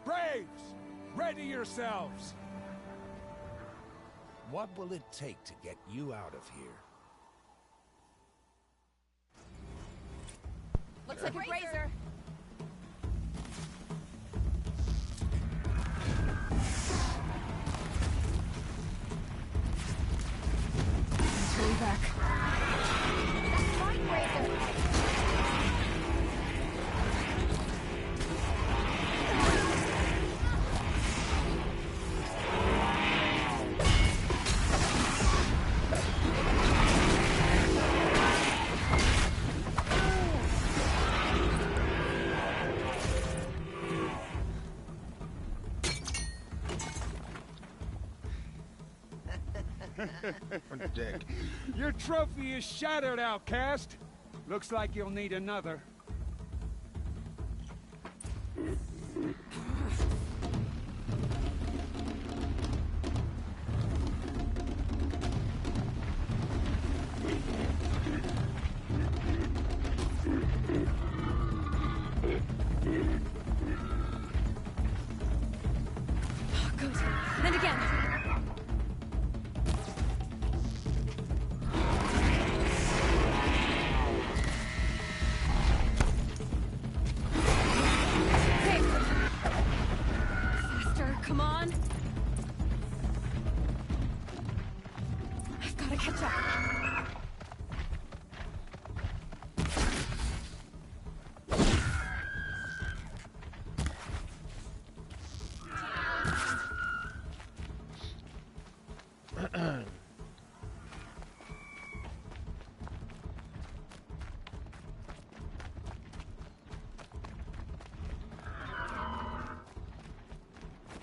[SPEAKER 15] Braves! Ready yourselves! What will it take to get you out of here?
[SPEAKER 6] Looks like a razor.
[SPEAKER 1] Turn back.
[SPEAKER 6] That's mine, razor.
[SPEAKER 2] On the deck.
[SPEAKER 15] Your trophy is shattered, outcast. Looks like you'll need another.
[SPEAKER 1] Good. And again. Faster, come on. I've got to catch up.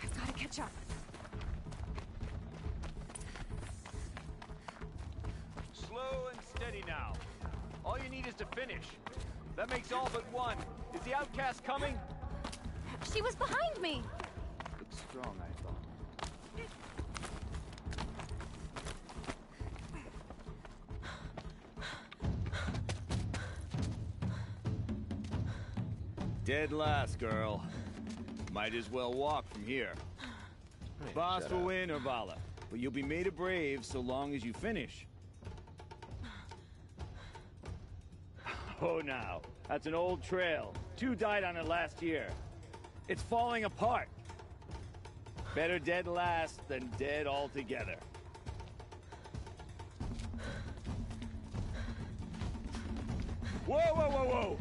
[SPEAKER 1] I've got to catch up.
[SPEAKER 16] Slow and steady now. All you need is to finish. That makes all but one. Is the outcast coming?
[SPEAKER 6] She was behind me.
[SPEAKER 16] Looks strong, I thought. Dead last, girl. Might as well walk from here. Boss will win or Vala, but you'll be made a brave so long as you finish. Oh, now. That's an old trail. 2 died on it last year. It's falling apart. Better dead last than dead altogether. Whoa, whoa, whoa, whoa!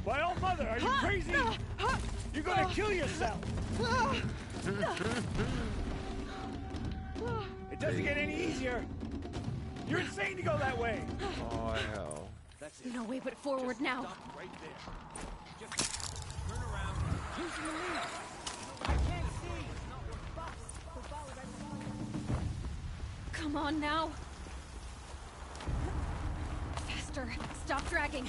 [SPEAKER 16] My old mother, are you crazy? You're gonna kill yourself! It doesn't get any easier. You're insane to go that way.
[SPEAKER 2] Oh, hell.
[SPEAKER 12] That's it.
[SPEAKER 1] No way but forward now.
[SPEAKER 12] Stop right there. Just turn around. Using the lead. I can't see.
[SPEAKER 1] Come on now. Faster. Stop dragging.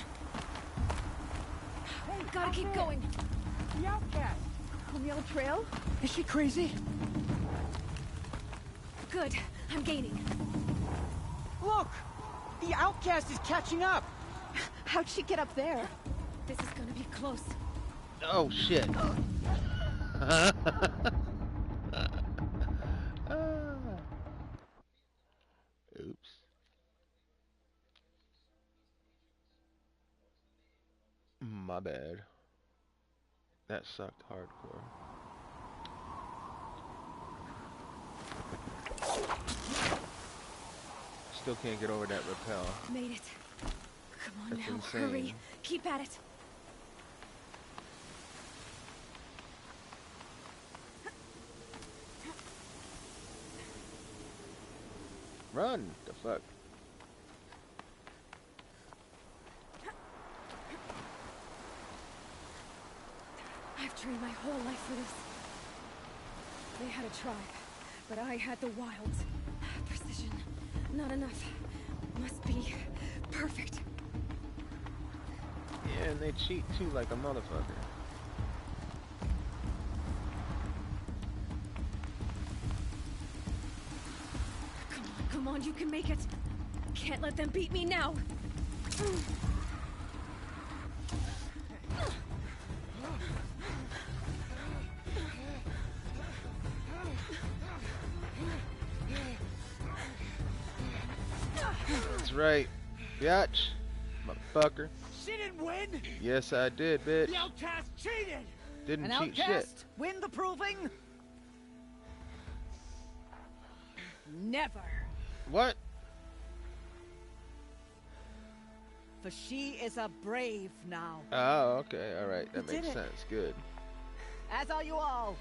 [SPEAKER 10] Hey,
[SPEAKER 1] gotta keep going.
[SPEAKER 10] The outcast.
[SPEAKER 6] On the old trail?
[SPEAKER 10] Is she crazy?
[SPEAKER 1] Good. I'm gaining.
[SPEAKER 10] Look! The outcast is catching up!
[SPEAKER 6] How'd she get up there?
[SPEAKER 1] This is gonna be close.
[SPEAKER 2] Oh shit. Oops. My bad. That sucked hardcore. Still can't get over that rappel.
[SPEAKER 1] Made it. Come on
[SPEAKER 2] That's
[SPEAKER 1] now,
[SPEAKER 2] insane.
[SPEAKER 1] hurry. Keep at it.
[SPEAKER 2] Run! The fuck?
[SPEAKER 1] I've trained my whole life for this. They had a tribe, but I had the wilds. Precision. Not enough. Must be perfect.
[SPEAKER 2] Yeah, and they cheat too like a motherfucker.
[SPEAKER 1] Come on, you can make it. Can't let them beat me now.
[SPEAKER 2] That's right, biatch, motherfucker.
[SPEAKER 10] She didn't win!
[SPEAKER 2] Yes, I did, bitch.
[SPEAKER 10] The outcast cheated!
[SPEAKER 2] Didn't
[SPEAKER 7] An
[SPEAKER 2] cheat shit.
[SPEAKER 7] outcast win the proving? Never.
[SPEAKER 2] What?
[SPEAKER 7] For she is a brave now.
[SPEAKER 2] Oh, okay, all right, that
[SPEAKER 7] You did
[SPEAKER 2] makes
[SPEAKER 7] it.
[SPEAKER 2] sense. Good.
[SPEAKER 7] As are you all.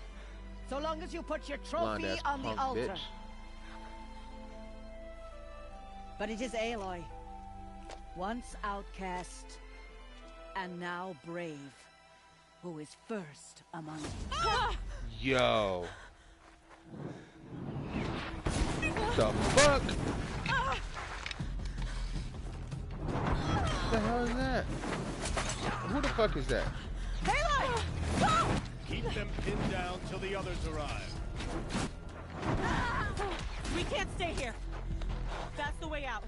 [SPEAKER 7] So long as you put your
[SPEAKER 2] Blonde
[SPEAKER 7] trophy
[SPEAKER 2] ass
[SPEAKER 7] on the
[SPEAKER 2] punk
[SPEAKER 7] altar.
[SPEAKER 2] bitch.
[SPEAKER 7] But it is Aloy, once outcast and now brave, who is first among you.
[SPEAKER 2] Yo. The fuck? What the hell is that? Who the fuck is that?
[SPEAKER 7] Aloy! Go!
[SPEAKER 12] Keep them pinned down till the others arrive.
[SPEAKER 17] We can't stay here. That's the way out.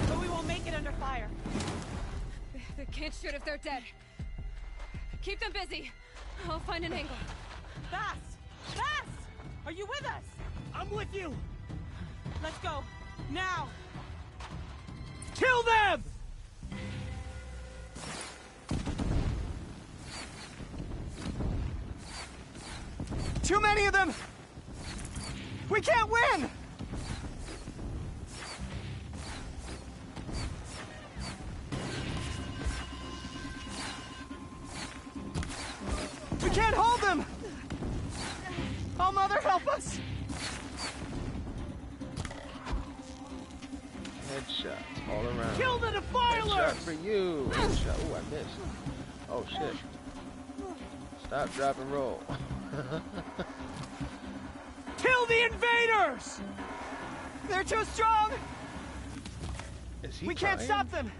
[SPEAKER 17] But we won't make it under fire.
[SPEAKER 1] They can't shoot if they're dead. Keep them busy. I'll find an angle.
[SPEAKER 17] Fast! Fast! Are you with us?
[SPEAKER 10] I'm with you!
[SPEAKER 17] Let's go. Now!
[SPEAKER 10] Kill them! Too many of them! We can't win! We can't hold them! Oh, Mother, help us!
[SPEAKER 2] Headshots all around.
[SPEAKER 10] Kill the defilers!
[SPEAKER 2] Headshot for you. Headshot. Oh, I missed. Oh, shit. Stop, drop, and roll.
[SPEAKER 10] Kill the invaders! They're too strong!
[SPEAKER 2] Is he
[SPEAKER 10] We can't
[SPEAKER 2] trying?
[SPEAKER 10] stop them!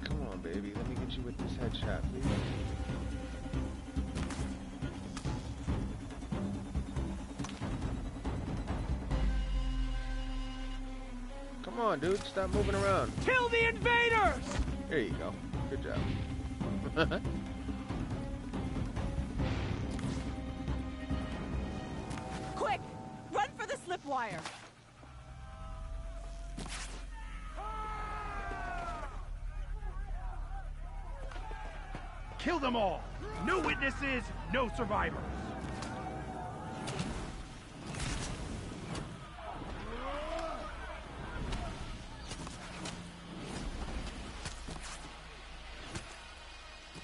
[SPEAKER 2] Come on, baby. Let me get you with this headshot, please. Come on, dude. Stop moving around.
[SPEAKER 10] Kill the invaders!
[SPEAKER 2] There you go. Good job.
[SPEAKER 17] Quick! Run for the slip wire!
[SPEAKER 15] Kill them all! No witnesses, no survivors!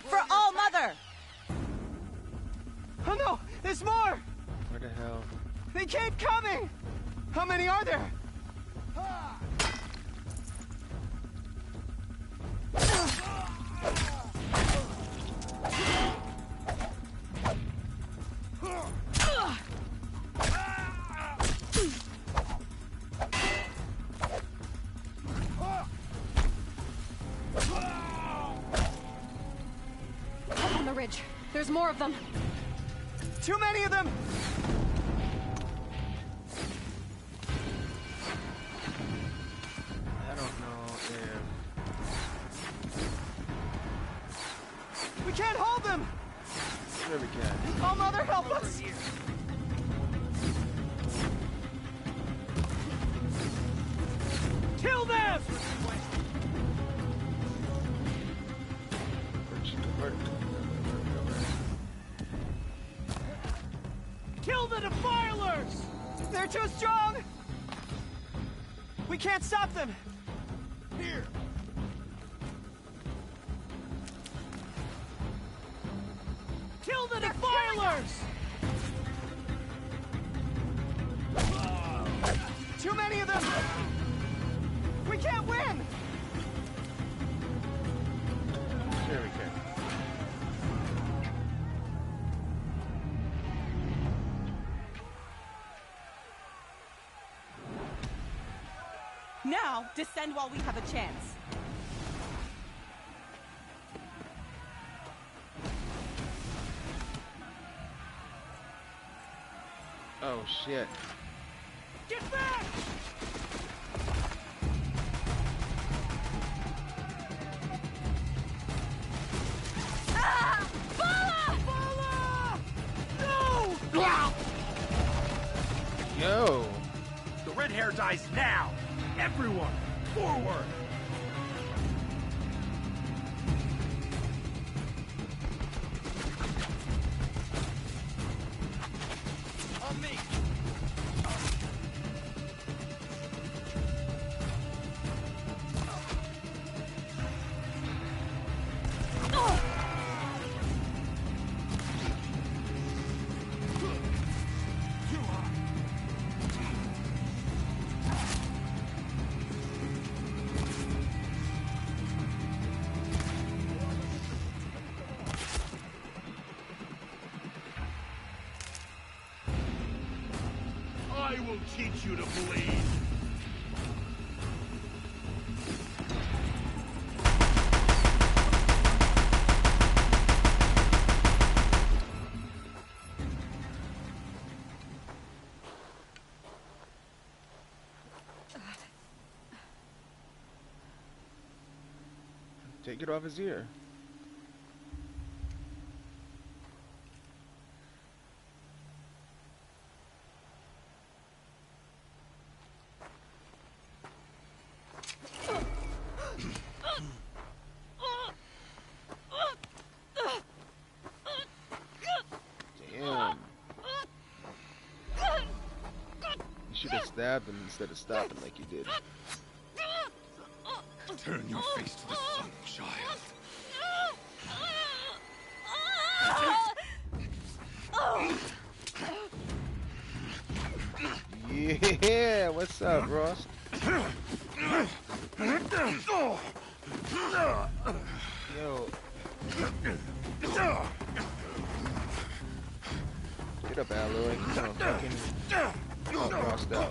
[SPEAKER 17] For All Mother!
[SPEAKER 10] Oh no! There's more!
[SPEAKER 2] Where the hell?
[SPEAKER 10] They keep coming! How many are there?
[SPEAKER 1] Up on the ridge. There's more of them.
[SPEAKER 10] Too many of them!
[SPEAKER 2] I don't know if...
[SPEAKER 10] We can't hold them!
[SPEAKER 2] Sure we can.
[SPEAKER 10] Oh, Mother, help us! Kill them! Kill the defilers! They're too strong! We can't stop them! Here! Kill the defilers! Too many of them! We can't win!
[SPEAKER 2] There we go.
[SPEAKER 17] Now, descend while we have a chance.
[SPEAKER 2] Oh shit.
[SPEAKER 10] Get back!
[SPEAKER 17] Ah! Bala!
[SPEAKER 10] Bala! No!
[SPEAKER 2] Yo!
[SPEAKER 12] The red hair dies now! Everyone, forward! On me! I will teach you to bleed!
[SPEAKER 2] Take it off his ear. Damn. You should have stabbed him instead of stopping like you did.
[SPEAKER 12] Turn your face to the sun, child.
[SPEAKER 2] Yeah, what's up, Ross? Yo. Get up, Alloy. Come on, fucking all crossed up.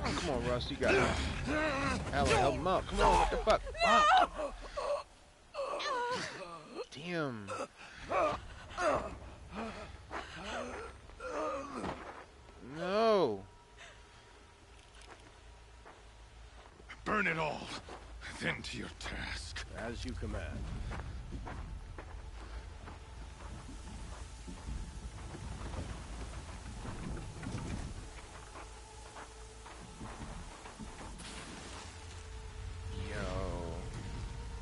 [SPEAKER 2] Come on, Russ, you got it. Alloy, help him out. Come on, what the fuck? Ah. Damn. No.
[SPEAKER 12] Burn it all, then to your task.
[SPEAKER 11] As you command.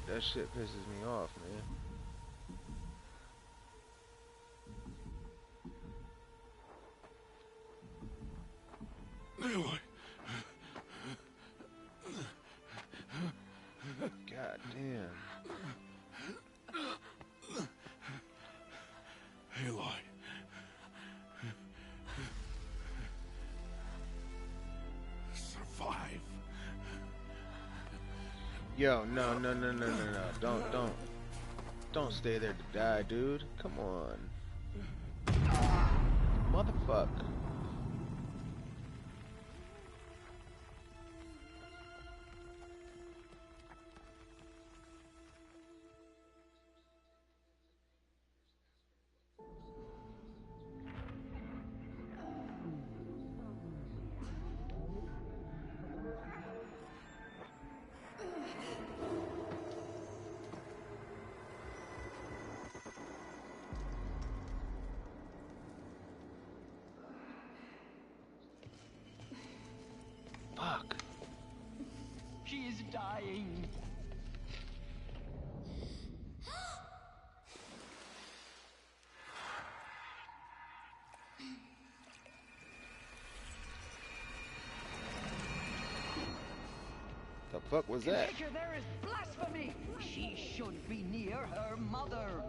[SPEAKER 2] That shit pisses me off, man. God damn.
[SPEAKER 5] Aloy. Survive.
[SPEAKER 2] Yo, no. Don't stay there to die, dude. Come on. Motherfuck. Fuck.
[SPEAKER 7] She is dying.
[SPEAKER 2] The fuck was that?
[SPEAKER 7] Here there is blasphemy. She should be near her mother.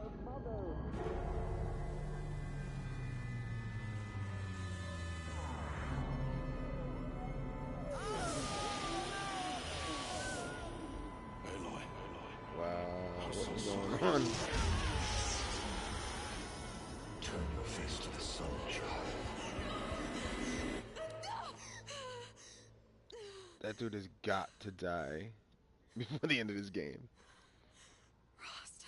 [SPEAKER 2] Wow, what's going on?
[SPEAKER 18] Turn your face to the sun, child.
[SPEAKER 2] That dude has got to die before the end of this game.
[SPEAKER 1] Rost.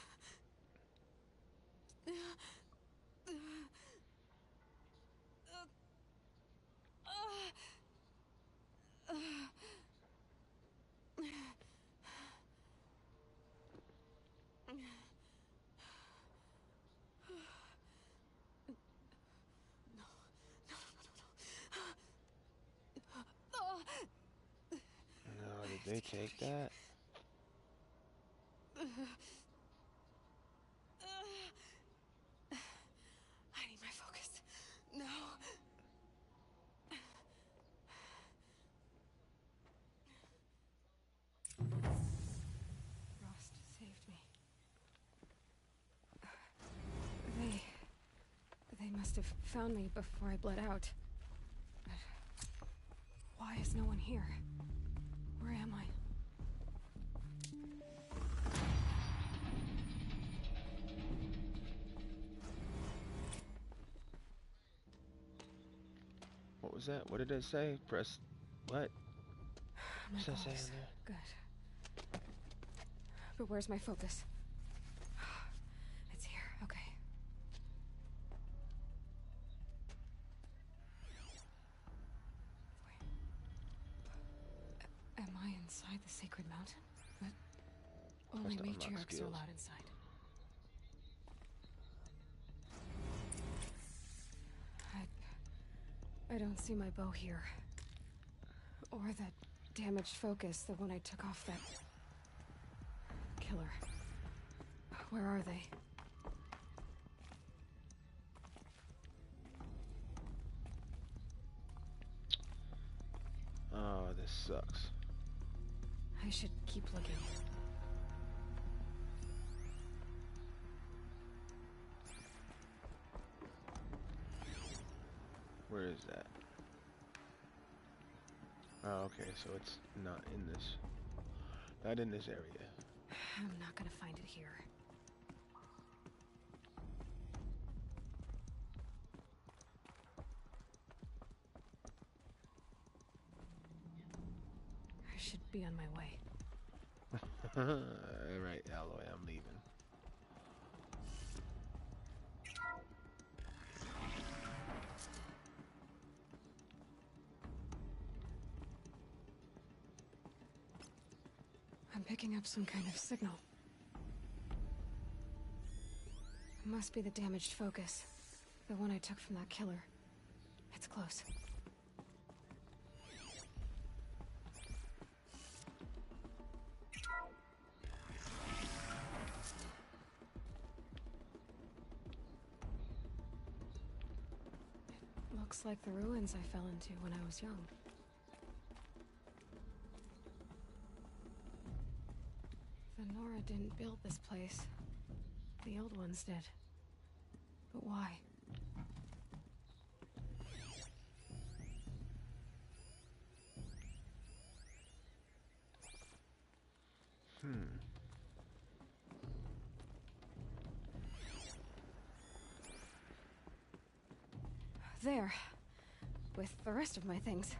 [SPEAKER 2] No, did they take that?
[SPEAKER 1] I need my focus. No. Rost saved me. They must have found me before I bled out. But why is no one here? Where am I?
[SPEAKER 2] What was that? What did it say? Press what?
[SPEAKER 1] My
[SPEAKER 2] What's that saying
[SPEAKER 1] goals.
[SPEAKER 2] there?
[SPEAKER 1] Good. But where's my focus? It's here. Okay. Wait. Am I inside the sacred mountain? But only
[SPEAKER 2] Must unlock
[SPEAKER 1] matriarchs are
[SPEAKER 2] skills.
[SPEAKER 1] allowed inside. I don't see my bow here. Or that damaged focus, the one I took off that killer. Where are they?
[SPEAKER 2] Oh, this sucks.
[SPEAKER 1] I should keep looking.
[SPEAKER 2] Where is that? Oh, okay, so it's not in this. Not in this area.
[SPEAKER 1] I'm not gonna find it here. I should be on my way.
[SPEAKER 2] Alright, Aloy, I'm leaving.
[SPEAKER 1] I'm picking up some kind of signal. It must be the damaged focus. The one I took from that killer. It's close. It looks like the ruins I fell into when I was young. Nora didn't build this place. The old ones did. But why? There. With the rest of my things.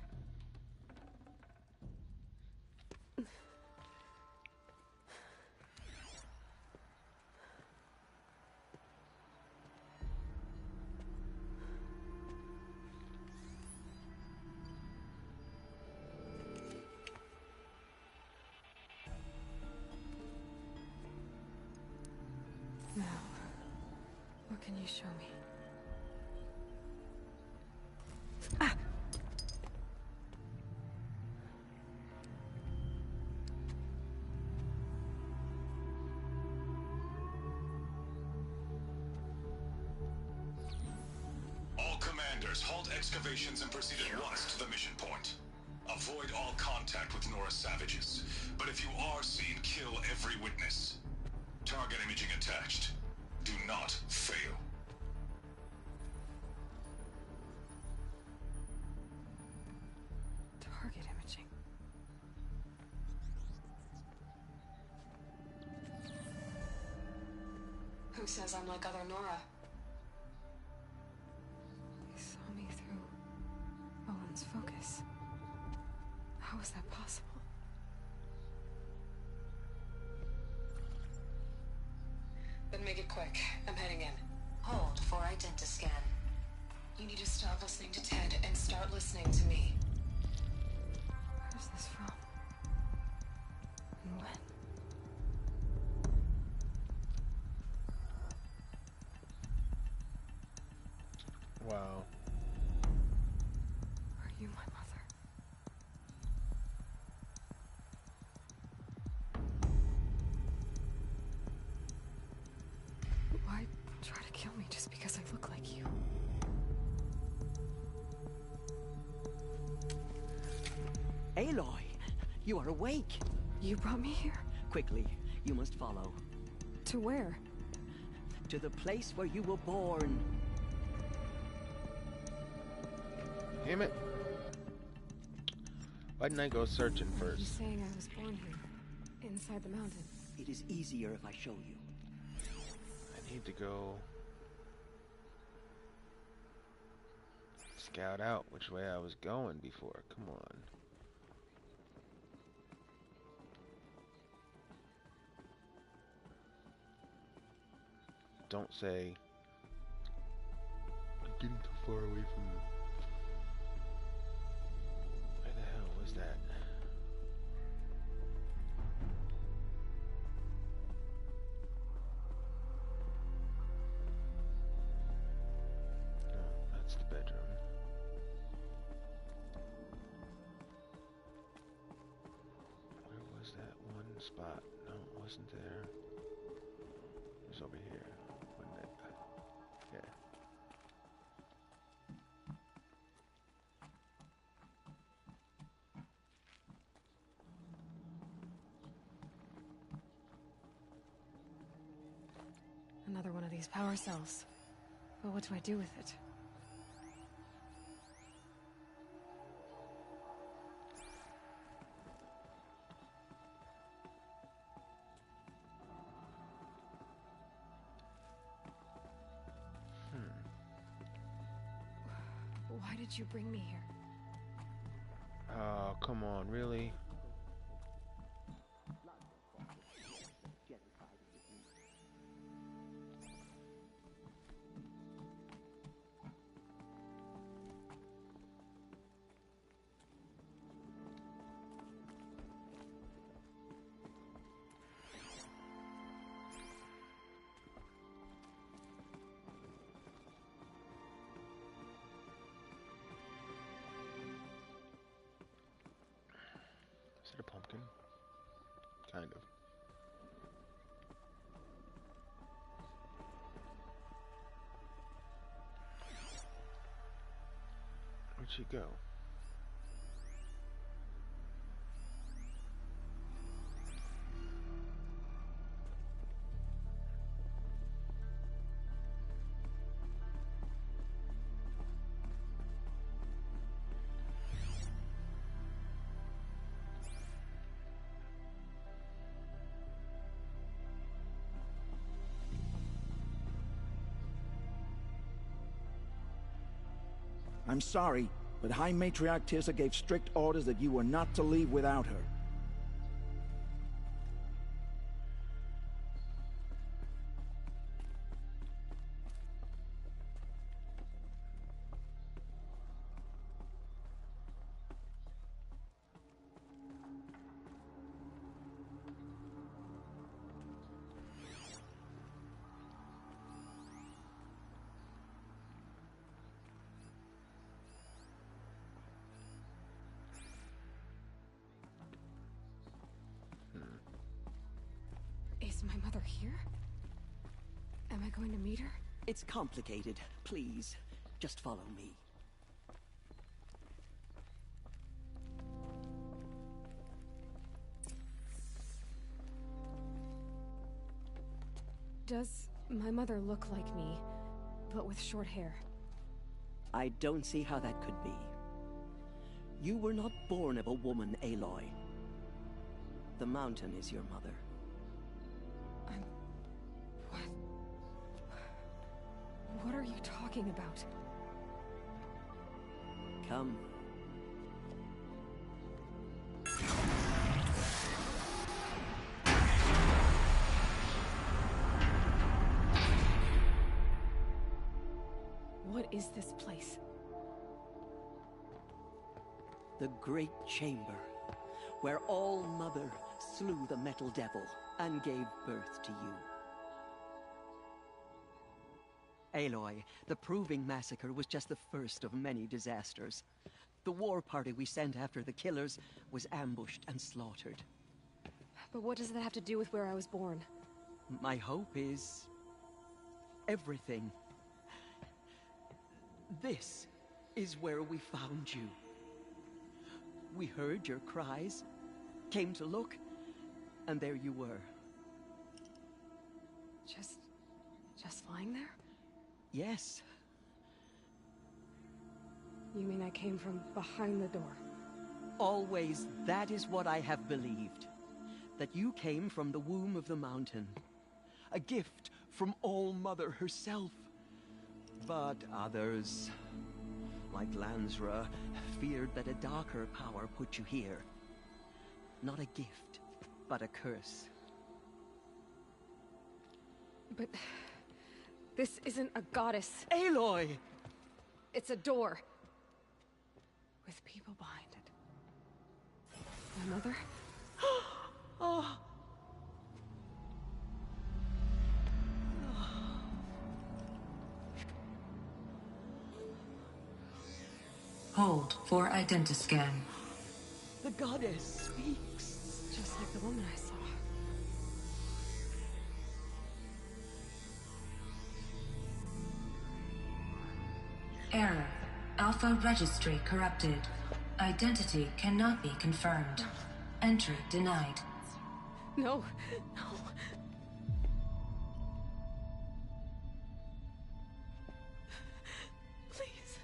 [SPEAKER 1] Now, what can you show me?
[SPEAKER 18] All commanders, halt excavations and proceed at once to the mission point. Avoid all contact with Nora savages. But if you are seen, kill every witness. Target imaging attached. Do not fail.
[SPEAKER 1] Target imaging. Who says I'm like other Nora? They saw me through Owen's focus. How is that possible? Then make it quick. I'm heading in.
[SPEAKER 19] Hold for identiscan.
[SPEAKER 1] You need to stop listening to Ted and start listening to me. Where's this from? And when?
[SPEAKER 2] Wow.
[SPEAKER 1] Are you my mother? Why try to kill me just because I look like you?
[SPEAKER 7] Aloy, you are awake.
[SPEAKER 1] You brought me here?
[SPEAKER 7] Quickly, you must follow.
[SPEAKER 1] To where?
[SPEAKER 7] To the place where you were born.
[SPEAKER 2] Damn it. Why didn't I go searching
[SPEAKER 1] You're
[SPEAKER 2] first?
[SPEAKER 1] saying I was born here, inside the mountain.
[SPEAKER 7] It is easier if I show you.
[SPEAKER 2] I need to go scout out which way I was going before. Come on. Don't say I'm getting too far away from you. Where the hell was that? No, that's the bedroom. Where was that one spot? No, it wasn't there. It was over here. Wasn't it? Yeah.
[SPEAKER 1] Another one of these power cells. But what do I do with it? Why did you bring me here?
[SPEAKER 2] Oh, come on, really? Is it a pumpkin? Kind of. Where'd she go?
[SPEAKER 20] I'm sorry, but High Matriarch Tirsa gave strict orders that you were not to leave without her.
[SPEAKER 1] Is my mother here? Am I going to meet her?
[SPEAKER 7] It's complicated. Please, just follow me.
[SPEAKER 1] Does my mother look like me, but with short hair?
[SPEAKER 7] I don't see how that could be. You were not born of a woman, Aloy. The mountain is your mother.
[SPEAKER 1] What are you talking about?
[SPEAKER 7] Come.
[SPEAKER 1] What is this place?
[SPEAKER 7] The Great Chamber, where All-Mother slew the Metal Devil and gave birth to you. Aloy, the Proving Massacre was just the first of many disasters. The war party we sent after the killers was ambushed and slaughtered.
[SPEAKER 1] But what does that have to do with where I was born?
[SPEAKER 7] My hope is... everything. This is where we found you. We heard your cries, came to look, and there you were.
[SPEAKER 1] Just lying there?
[SPEAKER 7] Yes.
[SPEAKER 1] You mean I came from behind the door?
[SPEAKER 7] Always, that is what I have believed. That you came from the womb of the mountain. A gift from All-Mother herself. But others, like Lansra, feared that a darker power put you here. Not a gift, but a curse.
[SPEAKER 1] But... this isn't a goddess.
[SPEAKER 7] Aloy!
[SPEAKER 1] It's a door. With people behind it. My mother?
[SPEAKER 7] Oh.
[SPEAKER 19] Hold for identiscan.
[SPEAKER 7] The goddess speaks.
[SPEAKER 1] Just like the woman I saw.
[SPEAKER 19] Error. Alpha registry corrupted. Identity cannot be confirmed. Entry denied.
[SPEAKER 1] No. No. Please.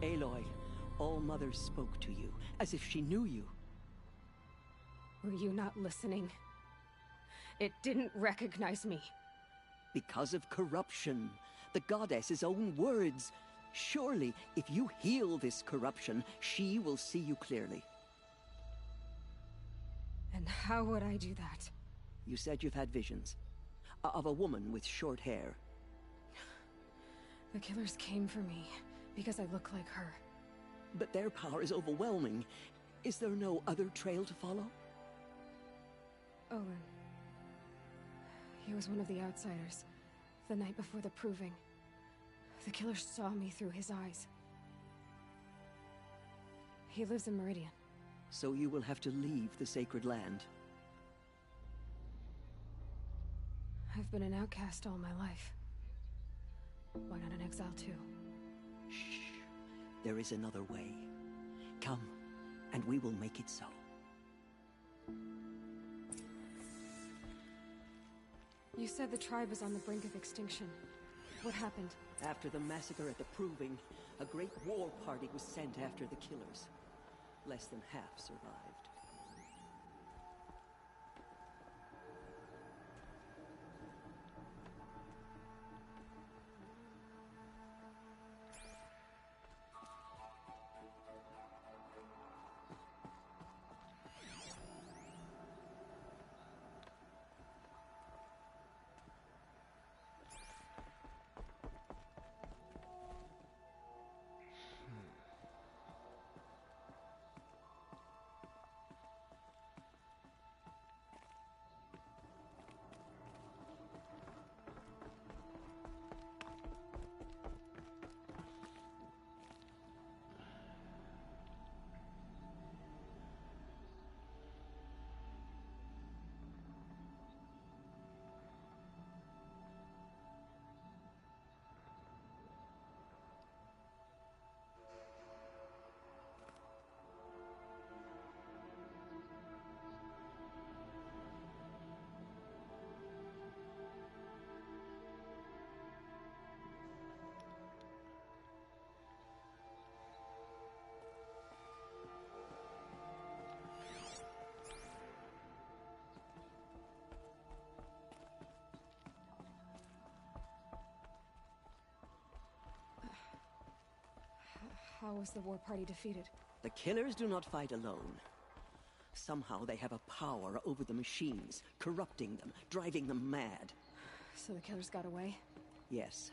[SPEAKER 7] Aloy, All-Mother spoke to you, as if she knew you.
[SPEAKER 1] Were you not listening? It didn't recognize me.
[SPEAKER 7] Because of corruption. The goddess's own words. Surely, if you heal this corruption, she will see you clearly.
[SPEAKER 1] And how would I do that?
[SPEAKER 7] You said you've had visions. Of a woman with short hair.
[SPEAKER 1] The killers came for me. Because I look like her.
[SPEAKER 7] But their power is overwhelming. Is there no other trail to follow?
[SPEAKER 1] Owen. He was one of the outsiders. The night before the Proving. The killers saw me through his eyes. He lives in Meridian.
[SPEAKER 7] So you will have to leave the sacred land.
[SPEAKER 1] I've been an outcast all my life. Why not an exile too?
[SPEAKER 7] Shh. There is another way. Come, and we will make it so.
[SPEAKER 1] You said the tribe was on the brink of extinction. What happened?
[SPEAKER 7] After the massacre at the Proving, a great war party was sent after the killers. Less than half survived.
[SPEAKER 1] How was the war party defeated?
[SPEAKER 7] The killers do not fight alone. Somehow they have a power over the machines, corrupting them, driving them mad.
[SPEAKER 1] So the killers got away?
[SPEAKER 7] Yes.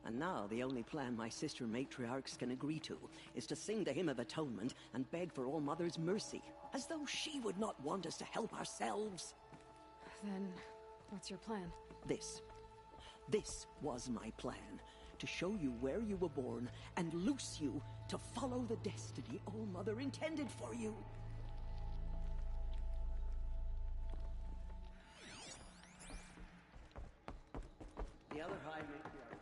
[SPEAKER 7] And now the only plan my sister matriarchs can agree to is to sing the Hymn of Atonement and beg for All Mother's mercy, as though she would not want us to help ourselves.
[SPEAKER 1] Then, what's your plan?
[SPEAKER 7] This was my plan. To show you where you were born and loose you to follow the destiny All Mother intended for you. The other High Matriarch.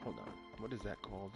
[SPEAKER 2] Hold on. What is that called?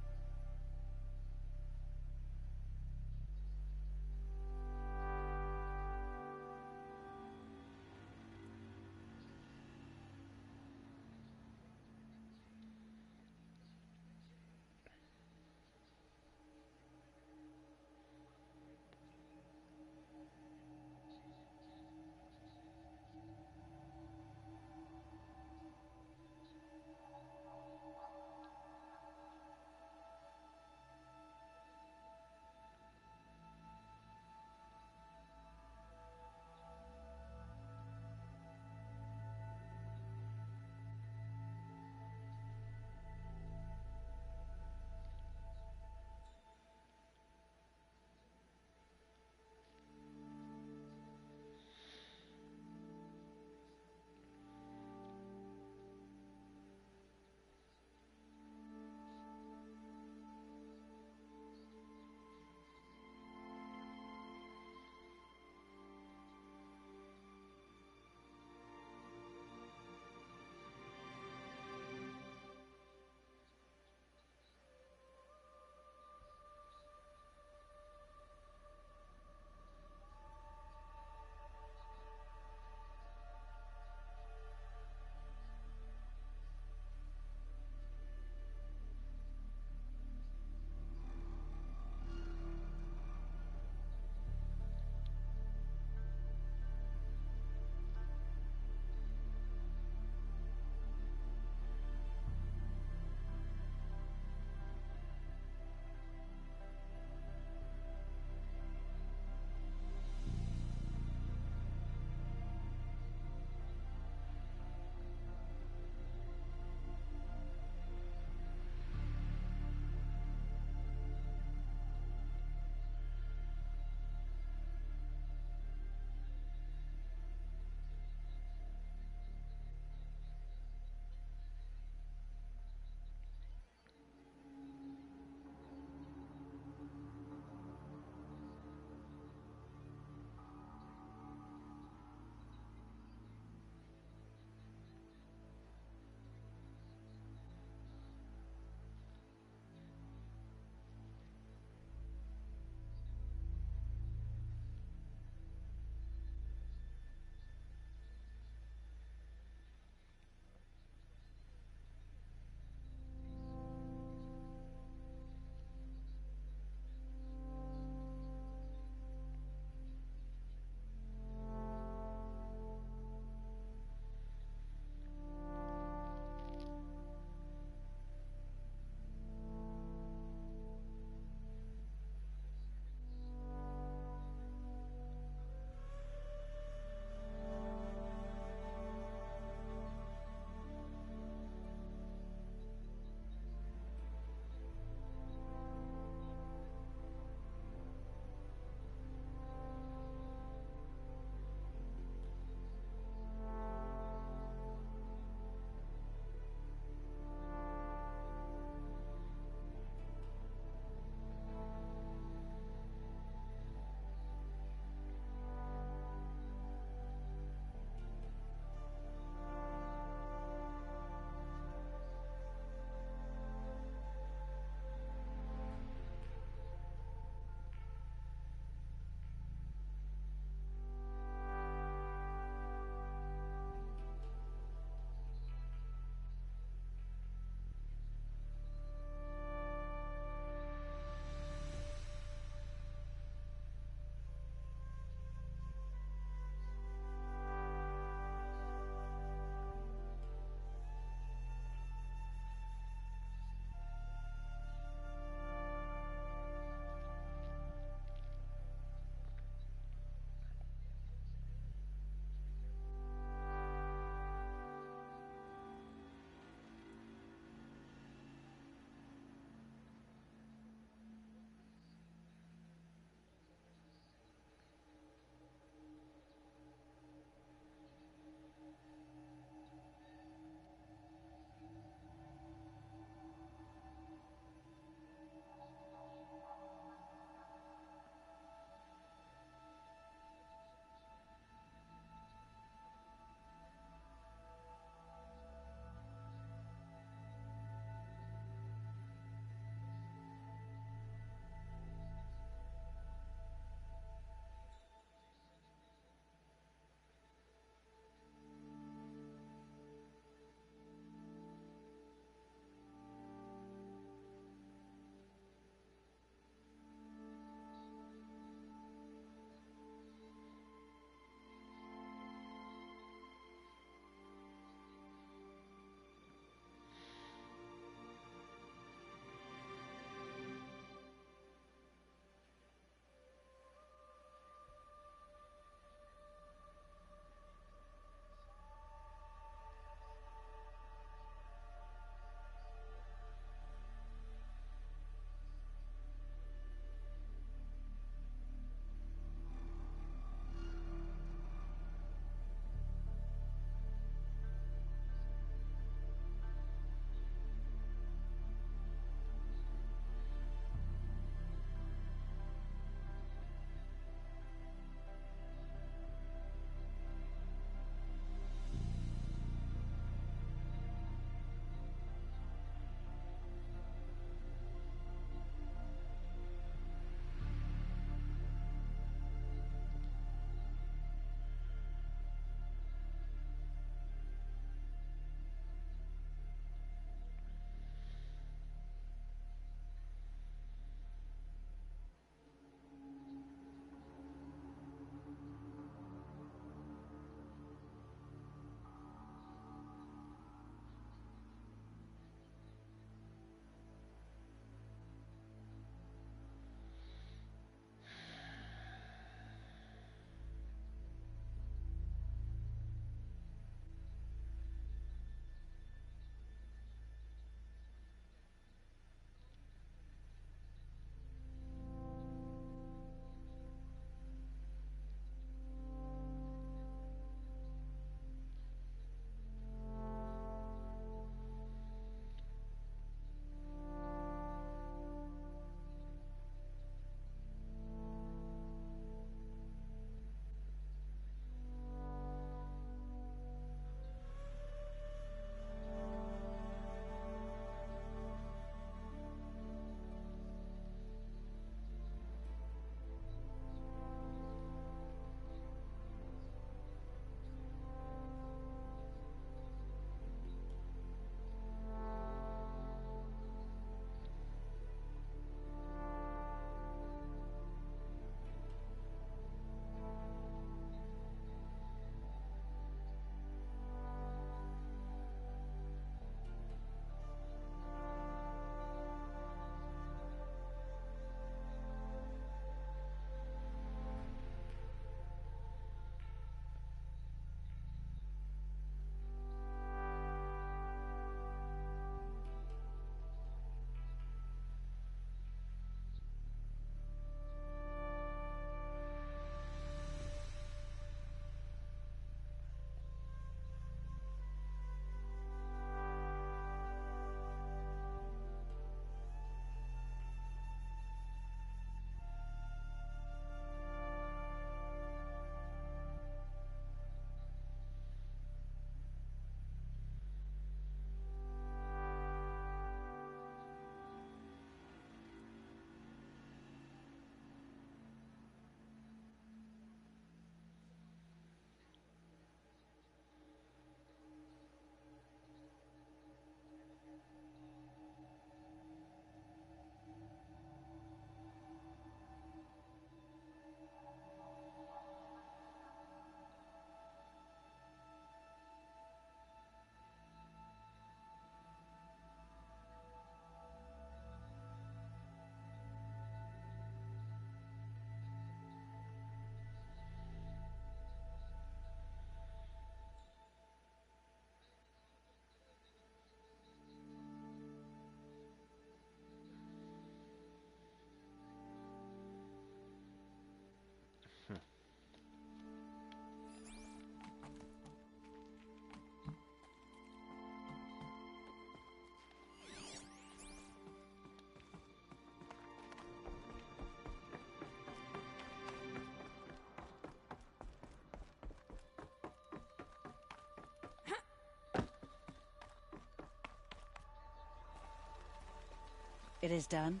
[SPEAKER 7] It is done?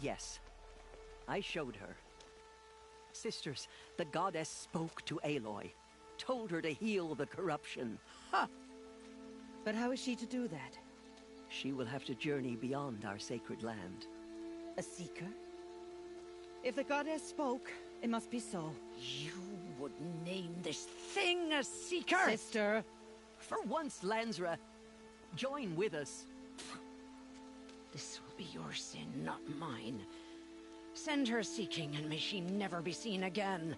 [SPEAKER 7] Yes. I showed her. Sisters, the goddess spoke to Aloy. Told her to heal the corruption. Ha!
[SPEAKER 8] But how is she to do that?
[SPEAKER 7] She will have to journey beyond our sacred land.
[SPEAKER 8] A seeker? If the goddess spoke, it must be so.
[SPEAKER 7] You would name this thing a seeker?
[SPEAKER 8] Sister!
[SPEAKER 7] For once, Lansra, join with us.
[SPEAKER 8] This will be your sin, not mine. Send her seeking, and may she never be seen again.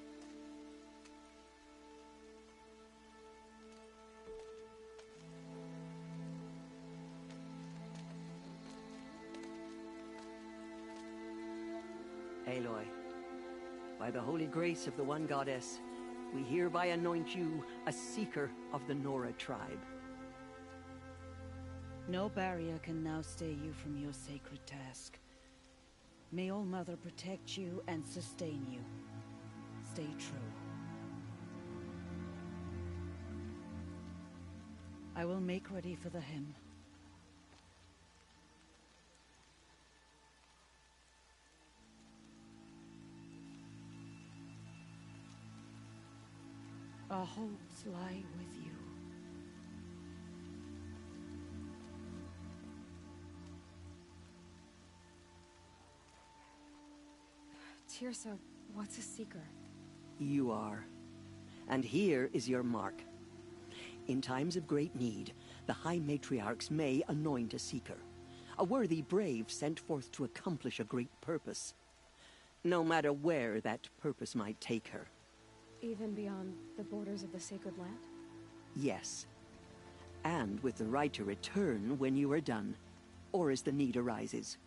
[SPEAKER 7] Aloy, by the holy grace of the one goddess, we hereby anoint you a seeker of the Nora tribe.
[SPEAKER 8] No barrier can now stay you from your sacred task. May All Mother protect you and sustain you. Stay true. I will make ready for the hymn. Our hopes lie with you.
[SPEAKER 1] Tirsa, what's a seeker?
[SPEAKER 7] You are. And here is your mark. In times of great need, the High Matriarchs may anoint a seeker. A worthy brave sent forth to accomplish a great purpose. No matter where that purpose might take her.
[SPEAKER 1] Even beyond the borders of the sacred land?
[SPEAKER 7] Yes. And with the right to return when you are done, or as the need arises.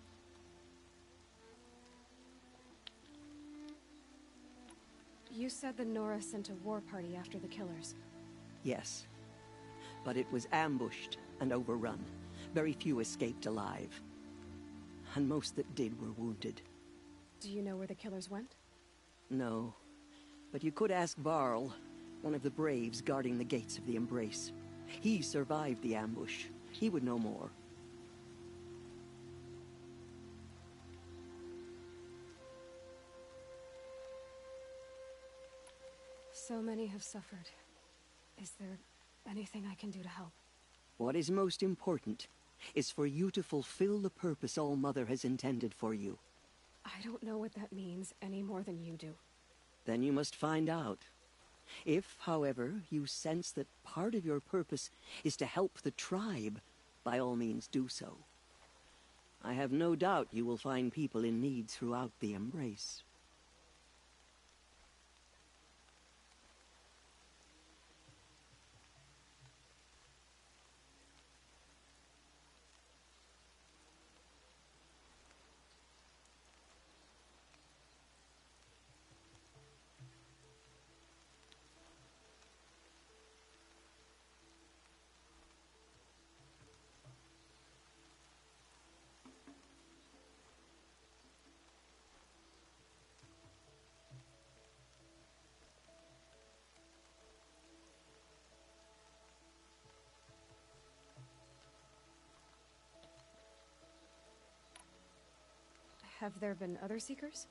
[SPEAKER 1] You said the Nora sent a war party after the killers.
[SPEAKER 7] Yes. But it was ambushed and overrun. Very few escaped alive. And most that did were wounded.
[SPEAKER 1] Do you know where the killers went?
[SPEAKER 7] No. But you could ask Varl, one of the braves guarding the gates of the Embrace. He survived the ambush. He would know more.
[SPEAKER 1] So many have suffered. Is there anything I can do to help?
[SPEAKER 7] What is most important is for you to fulfill the purpose All Mother has intended for you.
[SPEAKER 1] I don't know what that means any more than you do.
[SPEAKER 7] Then you must find out. If, however, you sense that part of your purpose is to help the tribe, by all means do so. I have no doubt you will find people in need throughout the Embrace.
[SPEAKER 1] Have there been other Seekers?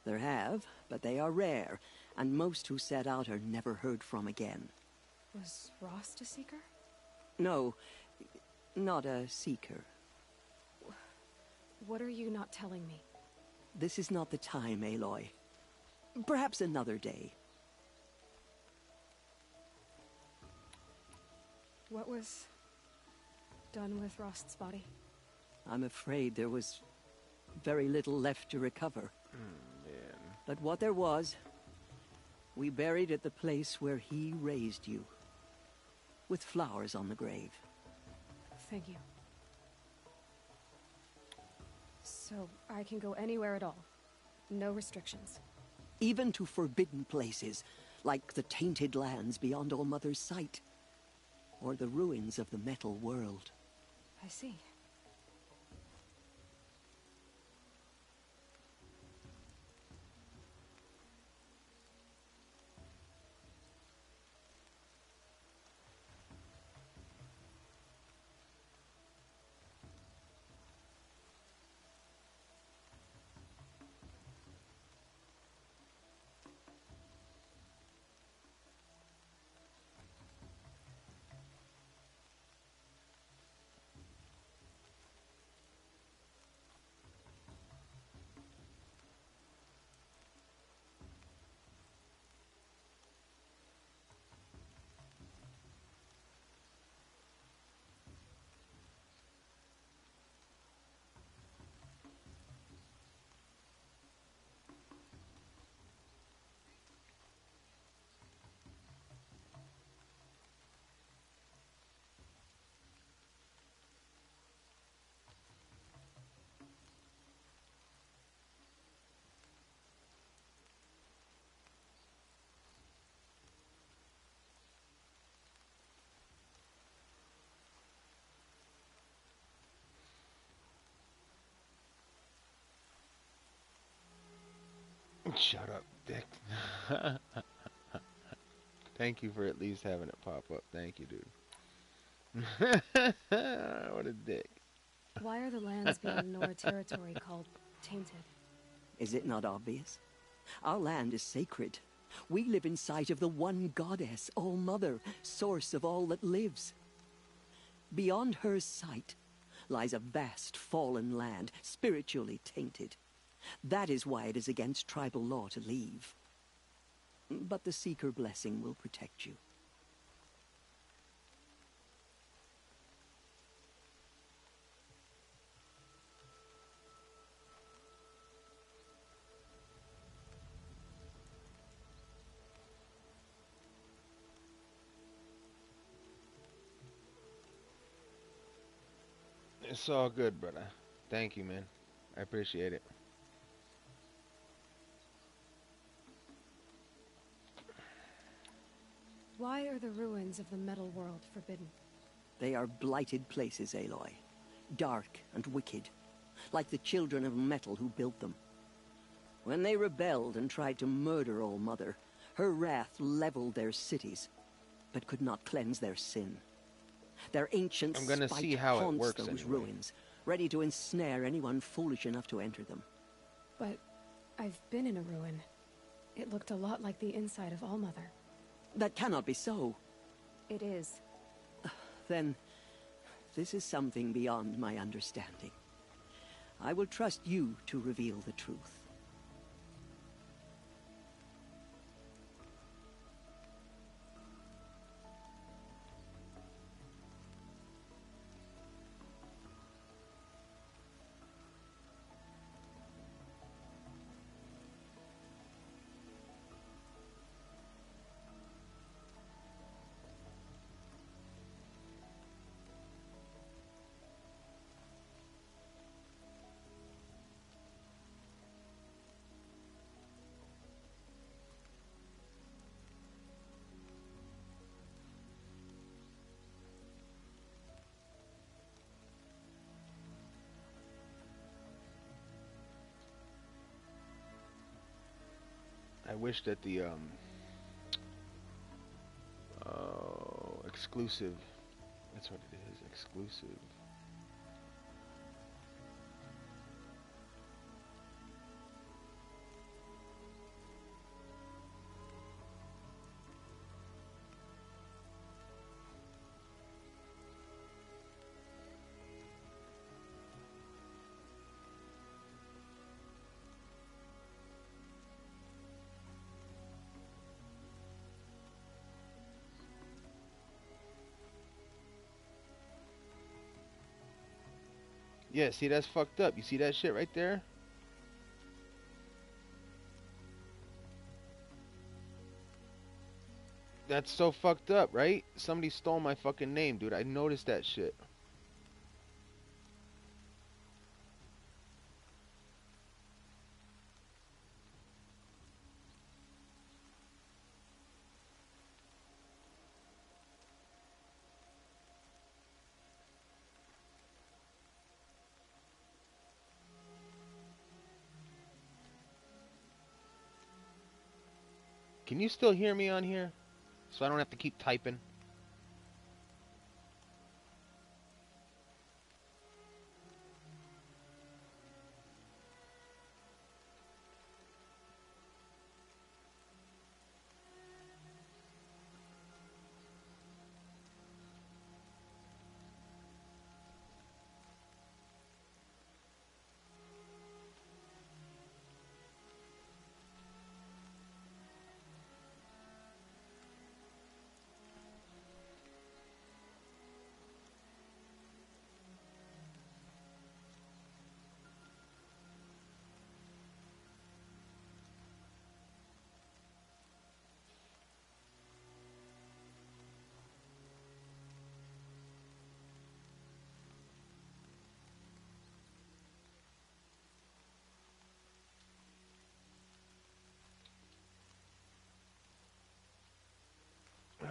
[SPEAKER 7] There have, but they are rare, and most who set out are never heard from again.
[SPEAKER 1] Was Rost a Seeker?
[SPEAKER 7] No, not a Seeker.
[SPEAKER 1] What are you not telling me?
[SPEAKER 7] This is not the time, Aloy. Perhaps another day.
[SPEAKER 1] What was done with Rost's body?
[SPEAKER 7] I'm afraid there was very little left to recover.
[SPEAKER 2] Man.
[SPEAKER 7] But what there was, we buried at the place where he raised you, with flowers on the grave.
[SPEAKER 1] Thank you. So I can go anywhere at all? No restrictions?
[SPEAKER 7] Even to forbidden places, like the tainted lands beyond All Mother's sight, or the ruins of the metal world.
[SPEAKER 1] I see.
[SPEAKER 2] Shut up, dick. Thank you for at least having it pop up. Thank you, dude. What a dick.
[SPEAKER 1] Why are the lands beyond Nora territory called tainted?
[SPEAKER 7] Is it not obvious? Our land is sacred. We live in sight of the one goddess, All-Mother, source of all that lives. Beyond her sight lies a vast fallen land, spiritually tainted. That is why it is against tribal law to leave. But the Seeker blessing will protect you.
[SPEAKER 2] It's all good, brother. Thank you, man. I appreciate it.
[SPEAKER 1] Why are the ruins of the metal world forbidden?
[SPEAKER 7] They are blighted places, Aloy. Dark and wicked, like the children of metal who built them. When they rebelled and tried to murder All-Mother, her wrath leveled their cities, but could not cleanse their sin. Their ancient spite haunts those ruins, ready to ensnare anyone foolish enough to enter them.
[SPEAKER 1] But I've been in a ruin. It looked a lot like the inside of All-Mother.
[SPEAKER 7] That cannot be so.
[SPEAKER 1] It is.
[SPEAKER 7] Then, this is something beyond my understanding. I will trust you to reveal the truth.
[SPEAKER 2] I wish that the exclusive, that's what it is, exclusive. Yeah, see, that's fucked up. You see that shit right there? That's so fucked up, right? Somebody stole my fucking name, dude. I noticed that shit. Can you still hear me on here? So I don't have to keep typing.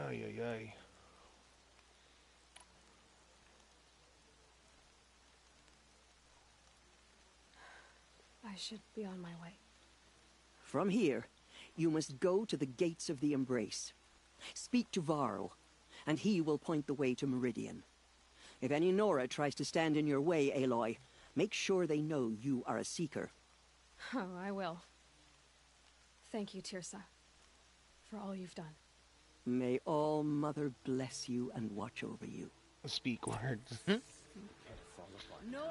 [SPEAKER 2] Ay, ay, ay.
[SPEAKER 1] I should be on my way.
[SPEAKER 7] From here, you must go to the gates of the Embrace. Speak to Varl, and he will point the way to Meridian. If any Nora tries to stand in your way, Aloy, make sure they know you are a Seeker.
[SPEAKER 1] Oh, I will. Thank you, Tirsa, for all you've done.
[SPEAKER 7] May All Mother bless you and watch over you.
[SPEAKER 2] Speak words.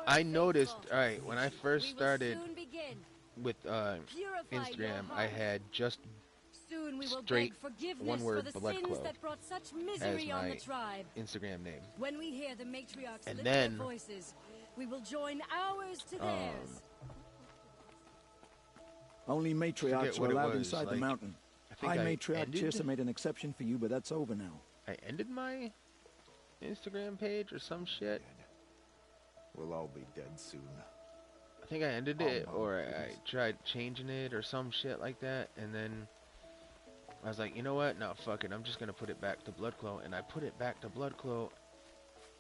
[SPEAKER 2] I noticed, alright, when I first started with Instagram, I had just straight one word Bloodclo as my Instagram name.
[SPEAKER 21] When we hear the matriarchs
[SPEAKER 2] And
[SPEAKER 21] lift
[SPEAKER 2] then,
[SPEAKER 21] their voices, we will join ours to theirs.
[SPEAKER 20] Only matriarchs are
[SPEAKER 2] what it
[SPEAKER 20] allowed
[SPEAKER 2] was,
[SPEAKER 20] inside the
[SPEAKER 2] like,
[SPEAKER 20] mountain.
[SPEAKER 2] I think
[SPEAKER 20] High
[SPEAKER 2] I
[SPEAKER 20] Matriarch
[SPEAKER 2] ended-
[SPEAKER 20] Tirsa made an exception for you, but that's over now.
[SPEAKER 2] I ended my Instagram page or some shit.
[SPEAKER 11] We'll all be dead soon.
[SPEAKER 2] I think I ended it, or I tried changing it or some shit like that, and then I was like, you know what? No, fuck it. I'm just gonna put it back to Bloodclo, and I put it back to Bloodclo,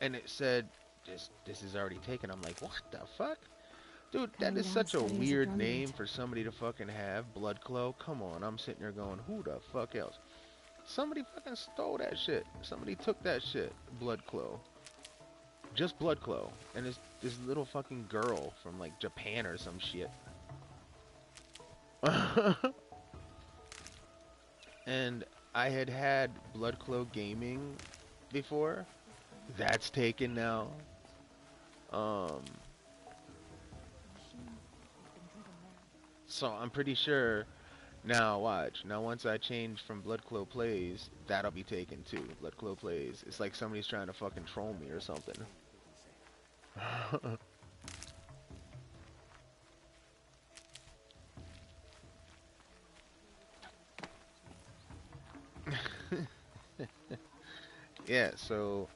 [SPEAKER 2] and it said, this is already taken. I'm like, what the fuck? Dude, that is such a weird name for somebody to fucking have, Bloodclo. Come on, I'm sitting there going, who the fuck else? Somebody fucking stole that shit. Somebody took that shit, Bloodclo. Just Bloodclo. And it's this little fucking girl from like Japan or some shit. And I had Bloodclo Gaming before. That's taken now. So I'm pretty sure now, watch. Now once I change from Bloodclo Plays, that'll be taken too. Bloodclo Plays. It's like somebody's trying to fucking troll me or something. Yeah, so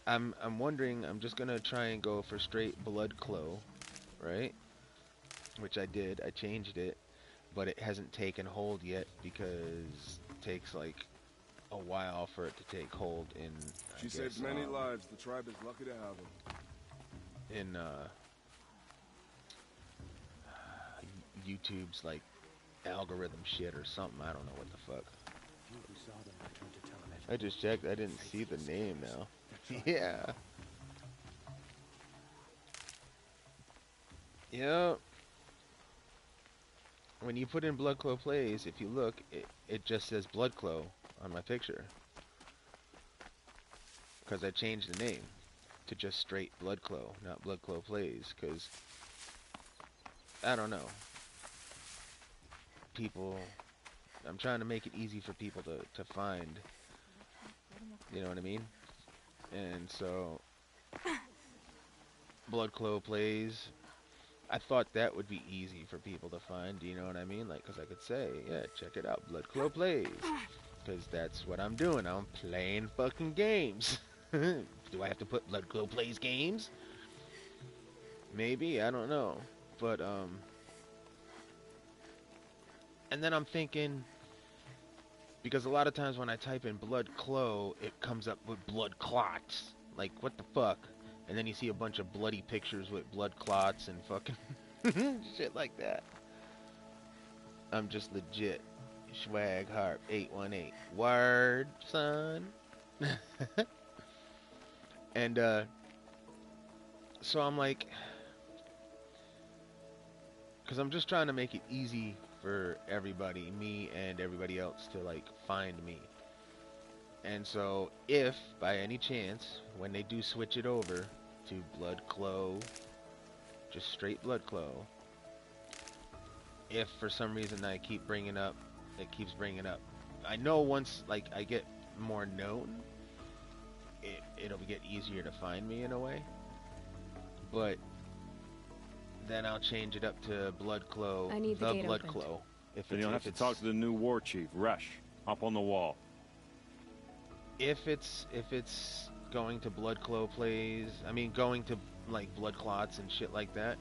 [SPEAKER 2] I'm wondering, I'm just gonna try and go for straight Bloodclo, right? Which I did. I changed it, but it hasn't taken hold yet because it takes like a while for it to take hold in
[SPEAKER 22] She saved many lives. The tribe is lucky to have them.
[SPEAKER 2] In YouTube's like algorithm shit or something. I don't know what the fuck. I just checked. I didn't see the name now. Yeah. Yep. When you put in Bloodclo Plays, if you look, it just says Bloodclo on my picture. Because I changed the name to just straight Bloodclo, not Bloodclo Plays, because I don't know. People, I'm trying to make it easy for people to find. You know what I mean? And so, Bloodclo Plays, I thought that would be easy for people to find, you know what I mean? Like, because I could say, yeah, check it out, Bloodclo Plays. Because that's what I'm doing. I'm playing fucking games. Do I have to put Bloodclo Plays games? Maybe, I don't know. But, and then I'm thinking, because a lot of times when I type in Bloodclo, it comes up with blood clots. Like, what the fuck? And then you see a bunch of bloody pictures with blood clots and fucking shit like that. I'm just legit. Swag Harp 818. Word, son. And, so I'm like, because I'm just trying to make it easy for everybody, me and everybody else, to like find me. And so if by any chance when they do switch it over to Bloodclo, just straight Bloodclo, if for some reason I keep bringing up, it keeps bringing up, I know once like I get more known, it'll get easier to find me in a way. But then I'll change it up to Bloodclo,
[SPEAKER 1] I need the gate
[SPEAKER 2] Bloodclo.
[SPEAKER 1] opened.
[SPEAKER 23] Then you'll have to talk to the new war chief, Resh, up on the wall.
[SPEAKER 2] If it's going to Bloodclo Plays, I mean going to like blood clots and shit like that.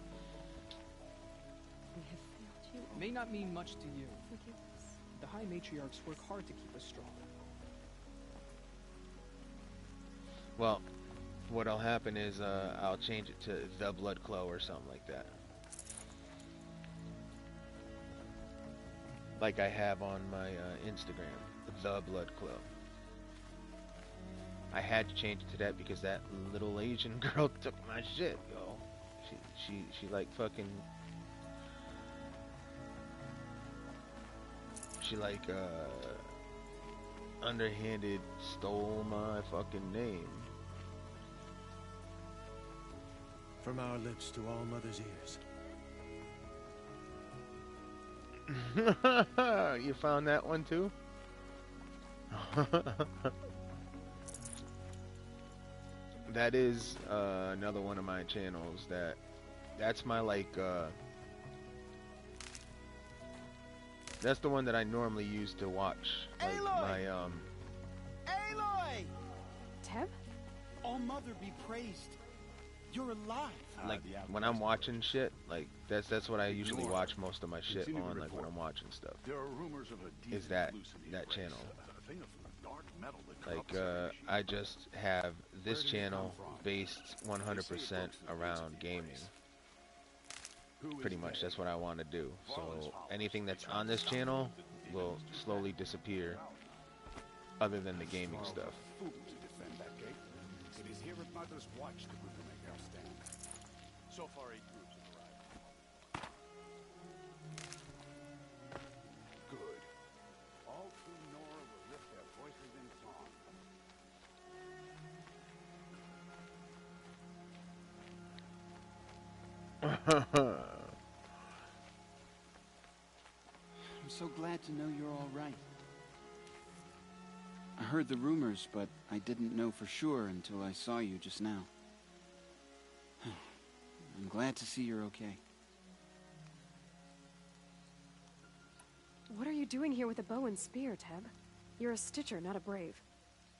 [SPEAKER 24] We have failed you. It may not mean much to you.
[SPEAKER 1] Forgive us.
[SPEAKER 24] The High Matriarchs work hard to keep us strong.
[SPEAKER 2] Well, what'll happen is I'll change it to the Bloodclo or something like that. like I have on my Instagram, the Bloodclo. I had to change it to that because that little Asian girl took my shit, yo. She like fucking. She like underhanded stole my fucking name.
[SPEAKER 3] From our lips to all mothers' ears.
[SPEAKER 2] You found that one too? That is another one of my channels. That's my like that's the one that I normally use to watch like my
[SPEAKER 7] Aloy!
[SPEAKER 1] Teb?
[SPEAKER 7] All Mother be praised. You're alive.
[SPEAKER 2] like when I'm watching shit, like that's what I usually watch most of my shit on, like when I'm watching stuff.
[SPEAKER 11] There are rumors of a
[SPEAKER 2] Is that channel.
[SPEAKER 11] a thing of dark metal that
[SPEAKER 2] Like
[SPEAKER 11] corrupts
[SPEAKER 2] I just have this channel based 100% around gaming. Pretty much that's what I want to do. So anything that's on this channel will slowly disappear other than the gaming stuff.
[SPEAKER 11] food to defend that gate. It is here at Mother's watch that we will make our stand. So far, 8 groups have arrived. Good. All through Nora will lift their voices in song.
[SPEAKER 4] I'm so glad to know you're all right. I heard the rumors, but I didn't know for sure until I saw you just now. I'm glad to see you're okay.
[SPEAKER 1] What are you doing here with a bow and spear, Teb? You're a Stitcher, not a Brave.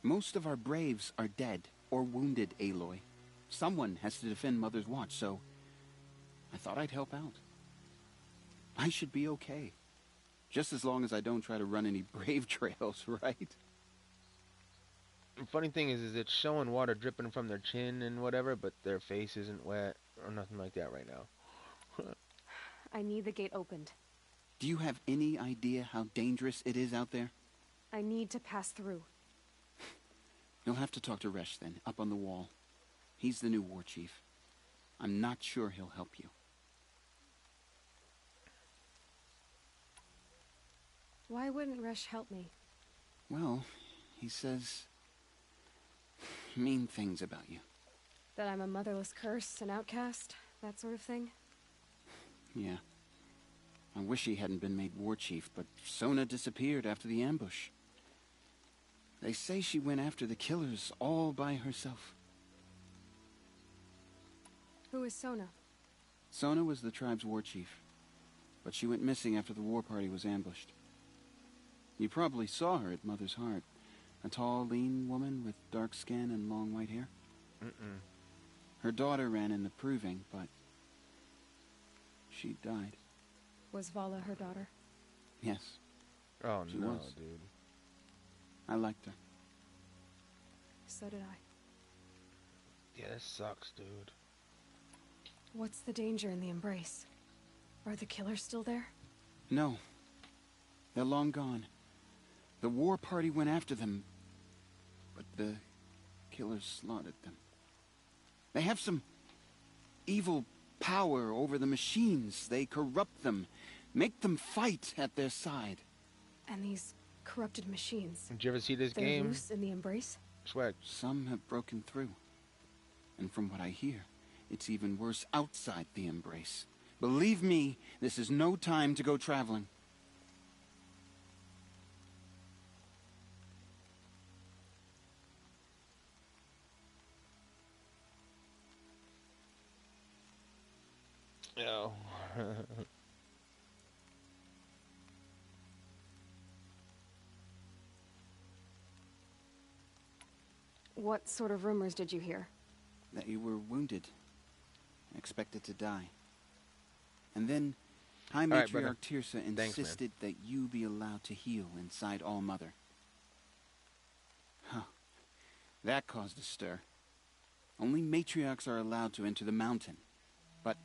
[SPEAKER 4] Most of our Braves are dead or wounded, Aloy. Someone has to defend Mother's watch, so I thought I'd help out. I should be okay. Just as long as I don't try to run any Brave trails, right?
[SPEAKER 2] The funny thing is it's showing water dripping from their chin and whatever, but their face isn't wet or nothing like that right now.
[SPEAKER 1] I need the gate opened.
[SPEAKER 4] Do you have any idea how dangerous it is out there?
[SPEAKER 1] I need to pass through.
[SPEAKER 4] You'll have to talk to Resh then, up on the wall. He's the new war chief. I'm not sure he'll help you.
[SPEAKER 1] Why wouldn't Resh help me?
[SPEAKER 4] Well, he says mean things about you.
[SPEAKER 1] That I'm a motherless curse, an outcast, that sort of thing?
[SPEAKER 4] Yeah. I wish he hadn't been made war chief, but Sona disappeared after the ambush. They say she went after the killers all by herself.
[SPEAKER 1] Who is Sona?
[SPEAKER 4] Sona was the tribe's war chief, but she went missing after the war party was ambushed. You probably saw her at Mother's Heart. A tall, lean woman with dark skin and long white hair.
[SPEAKER 2] Mm-mm.
[SPEAKER 4] Her daughter ran in the proving, but she died.
[SPEAKER 1] Was Vala her daughter?
[SPEAKER 4] Yes.
[SPEAKER 2] Oh
[SPEAKER 4] She
[SPEAKER 2] no,
[SPEAKER 4] was.
[SPEAKER 2] dude.
[SPEAKER 4] I liked her.
[SPEAKER 1] So did I.
[SPEAKER 2] Yeah, that sucks, dude.
[SPEAKER 1] What's the danger in the embrace? Are the killers still there?
[SPEAKER 4] No. They're long gone. The war party went after them, but the killers slaughtered them. They have some evil power over the machines. They corrupt them, make them fight at their side.
[SPEAKER 1] And these corrupted machines.
[SPEAKER 2] Did you ever see this
[SPEAKER 1] They're
[SPEAKER 2] game?
[SPEAKER 1] loose in the embrace?
[SPEAKER 2] Swag.
[SPEAKER 4] Some have broken through. And from what I hear, it's even worse outside the embrace. Believe me, this is no time to go traveling.
[SPEAKER 2] No.
[SPEAKER 1] What sort of rumors did you hear?
[SPEAKER 4] That you were wounded, expected to die. And then High
[SPEAKER 2] right, brother.
[SPEAKER 4] Matriarch Tirsa
[SPEAKER 2] Thanks, man.
[SPEAKER 4] insisted that you be allowed to heal inside All Mother. Huh. That caused a stir. Only matriarchs are allowed to enter the mountain. But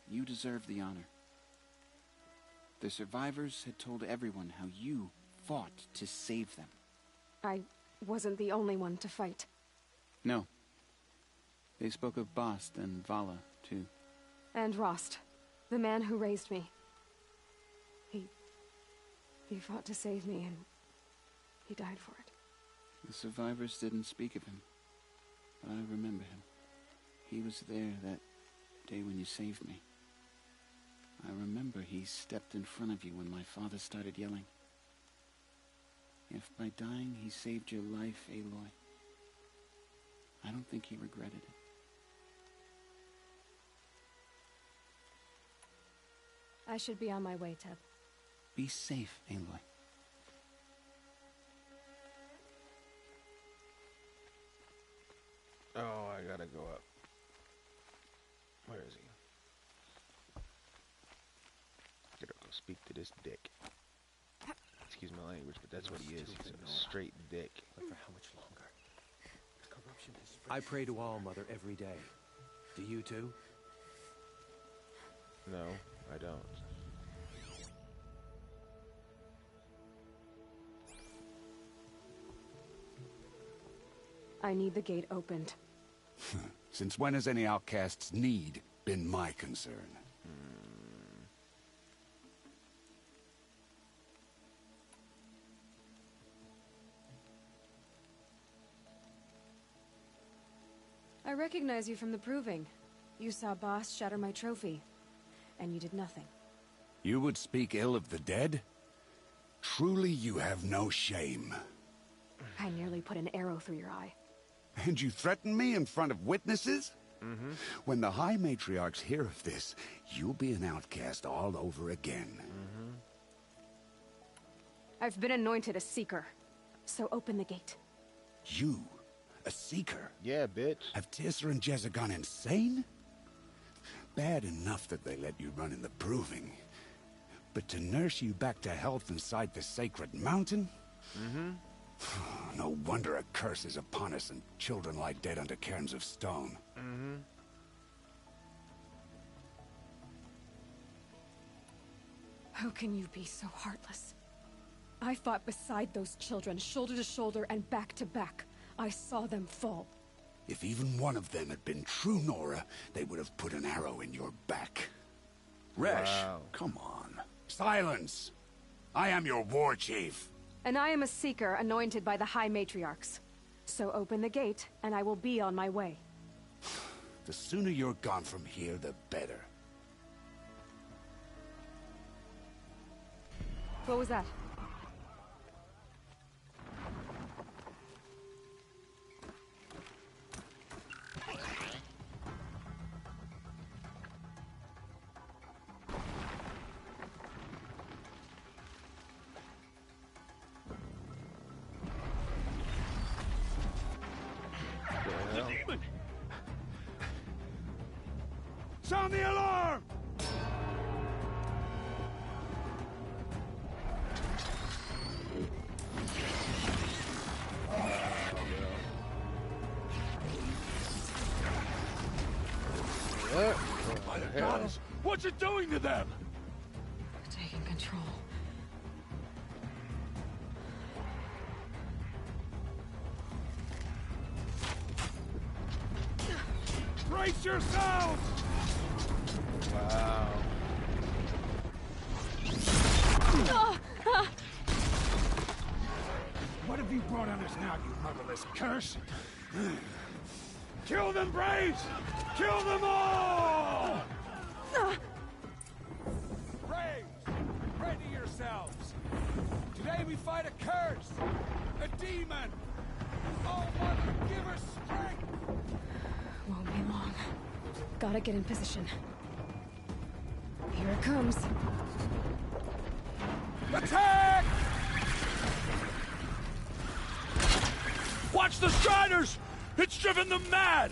[SPEAKER 4] you deserve the honor. The survivors had told everyone how you fought to save them.
[SPEAKER 1] I wasn't the only one to fight.
[SPEAKER 4] No. They spoke of Bast and Vala, too.
[SPEAKER 1] And Rost, the man who raised me. He fought to save me, and he died for it.
[SPEAKER 4] The survivors didn't speak of him, but I remember him. He was there that day when you saved me. I remember he stepped in front of you when my father started yelling. If by dying he saved your life, Aloy, I don't think he regretted it.
[SPEAKER 1] I should be on my way, Teb.
[SPEAKER 4] Be safe, Aloy.
[SPEAKER 2] Oh, I gotta go up. Where is he? Gotta go speak to this dick. Excuse my language, but that's what he is. He's a straight dick.
[SPEAKER 9] But for how much longer? The corruption is I pray to All Mother every day. Do you too?
[SPEAKER 2] No, I don't.
[SPEAKER 1] I need the gate opened.
[SPEAKER 11] Since when has any outcast's need been my concern?
[SPEAKER 1] I recognize you from the proving. You saw Bast shatter my trophy, and you did nothing.
[SPEAKER 11] You would speak ill of the dead? Truly you have no shame.
[SPEAKER 1] I nearly put an arrow through your eye.
[SPEAKER 11] And you threaten me in front of witnesses? When the High Matriarchs hear of this, you'll be an outcast all over again.
[SPEAKER 1] I've been anointed a seeker, so open the gate.
[SPEAKER 11] You? A seeker?
[SPEAKER 2] Yeah, bitch.
[SPEAKER 11] Have Tissa and Jezza gone insane? Bad enough that they let you run in the proving. But to nurse you back to health inside the sacred mountain? No wonder a curse is upon us and children lie dead under cairns of stone.
[SPEAKER 1] How can you be so heartless? I fought beside those children, shoulder to shoulder and back to back. I saw them fall.
[SPEAKER 11] If even one of them had been true Nora, they would have put an arrow in your back. Resh, come on. Silence! I am your war chief.
[SPEAKER 1] And I am a seeker anointed by the High Matriarchs. So open the gate, and I will be on my way.
[SPEAKER 11] The sooner you're gone from here, the better.
[SPEAKER 1] What was that?
[SPEAKER 15] Sound the alarm!
[SPEAKER 5] By the goddess, what's it doing to them?
[SPEAKER 1] Taking control.
[SPEAKER 15] Brace yourselves!
[SPEAKER 2] Wow.
[SPEAKER 15] What have you brought on us now, you motherless curse? Kill them, Braves! Kill them all! Braves, ready yourselves! Today we fight a curse! A demon! Oh, Mother, give her strength!
[SPEAKER 1] Won't be long. Gotta get in position. Here it comes.
[SPEAKER 15] Attack!
[SPEAKER 5] Watch the Striders! It's driven them mad!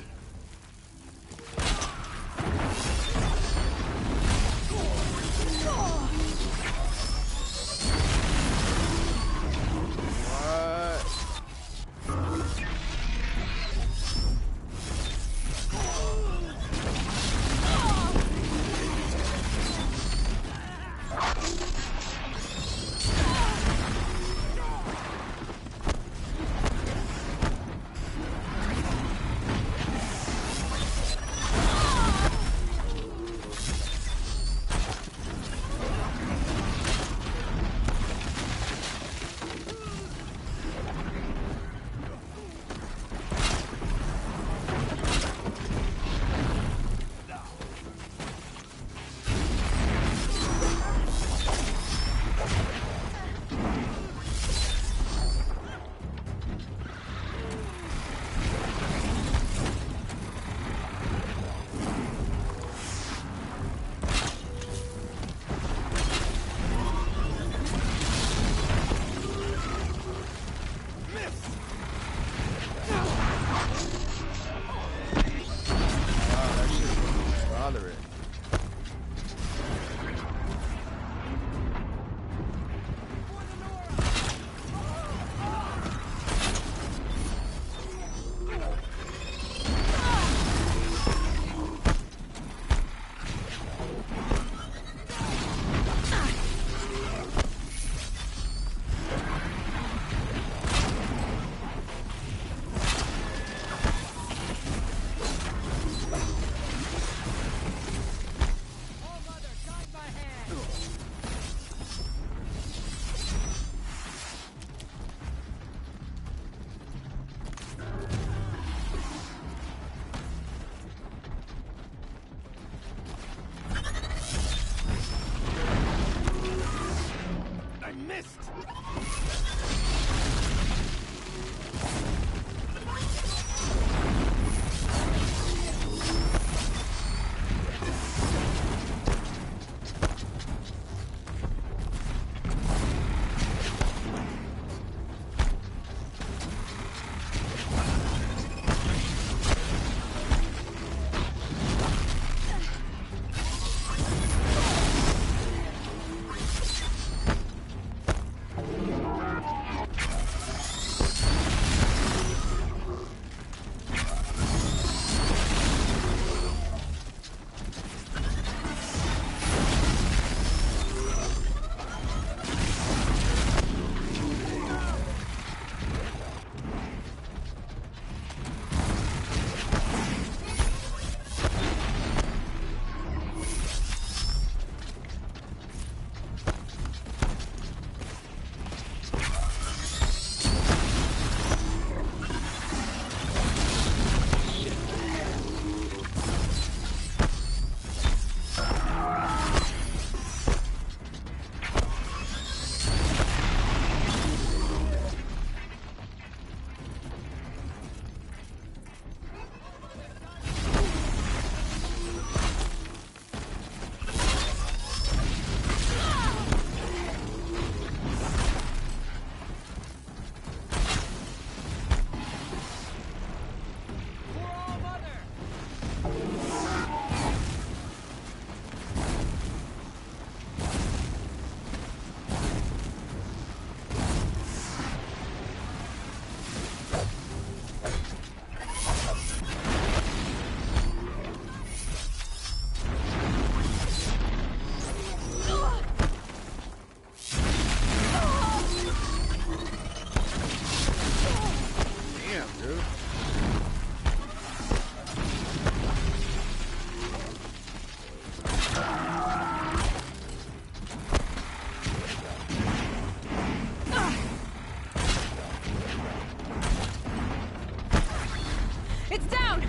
[SPEAKER 1] down!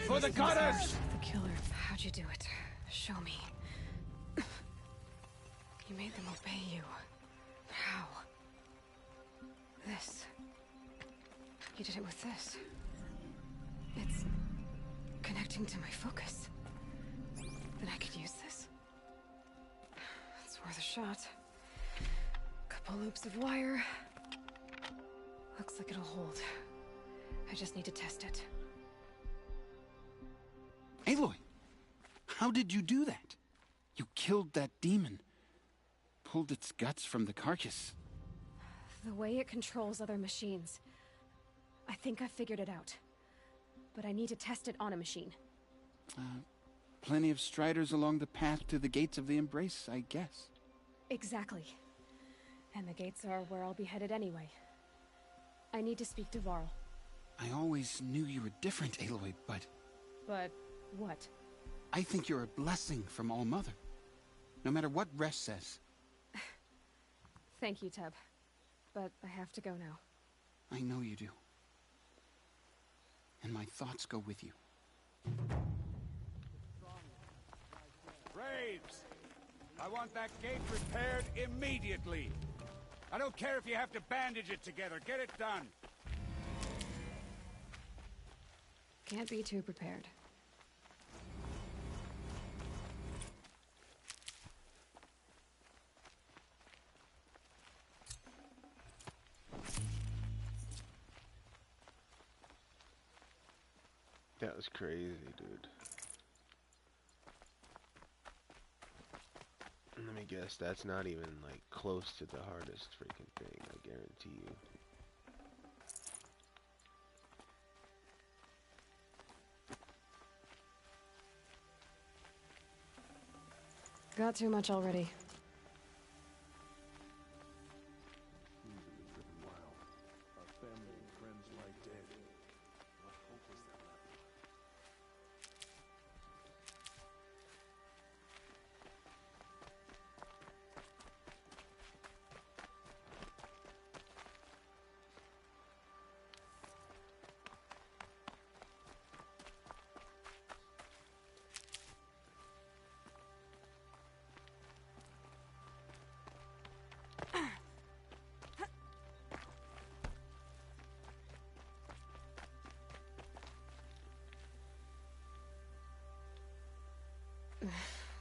[SPEAKER 15] For the cutters!
[SPEAKER 1] The killer, how'd you do it? Show me. You made them obey you. How? This. You did it with this. It's connecting to my focus. Then I could use this. It's worth a shot. Couple loops of wire. Looks like it'll hold. I just need to test it.
[SPEAKER 4] Aloy, how did you do that? You killed that demon. Pulled its guts from the carcass.
[SPEAKER 1] The way it controls other machines. I think I figured it out. But I need to test it on a machine.
[SPEAKER 4] Plenty of striders along the path to the gates of the Embrace, I guess.
[SPEAKER 1] Exactly. And the gates are where I'll be headed anyway. I need to speak to Varl.
[SPEAKER 4] I always knew you were different, Aloy, but...
[SPEAKER 1] But what?
[SPEAKER 4] I think you're a blessing from All Mother. No matter what Resh says.
[SPEAKER 1] Thank you, Teb. But I have to go now.
[SPEAKER 4] I know you do. And my thoughts go with you.
[SPEAKER 15] Braves! I want that gate repaired immediately. I don't care if you have to bandage it together. Get it done.
[SPEAKER 1] Can't be too prepared.
[SPEAKER 2] That was crazy, dude. Let me guess, that's not even, like, close to the hardest freaking thing, I guarantee you.
[SPEAKER 1] Got too much already.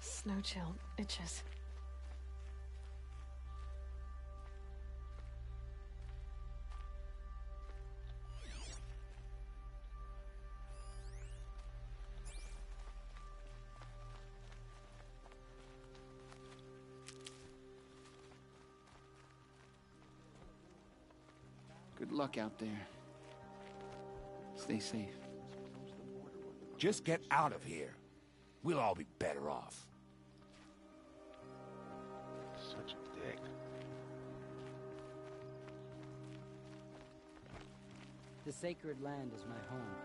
[SPEAKER 1] Snow chill itches.
[SPEAKER 4] Good luck out there. Stay safe.
[SPEAKER 11] Just get out of here. We'll all be better off.
[SPEAKER 2] Such a dick.
[SPEAKER 6] The sacred land is my home.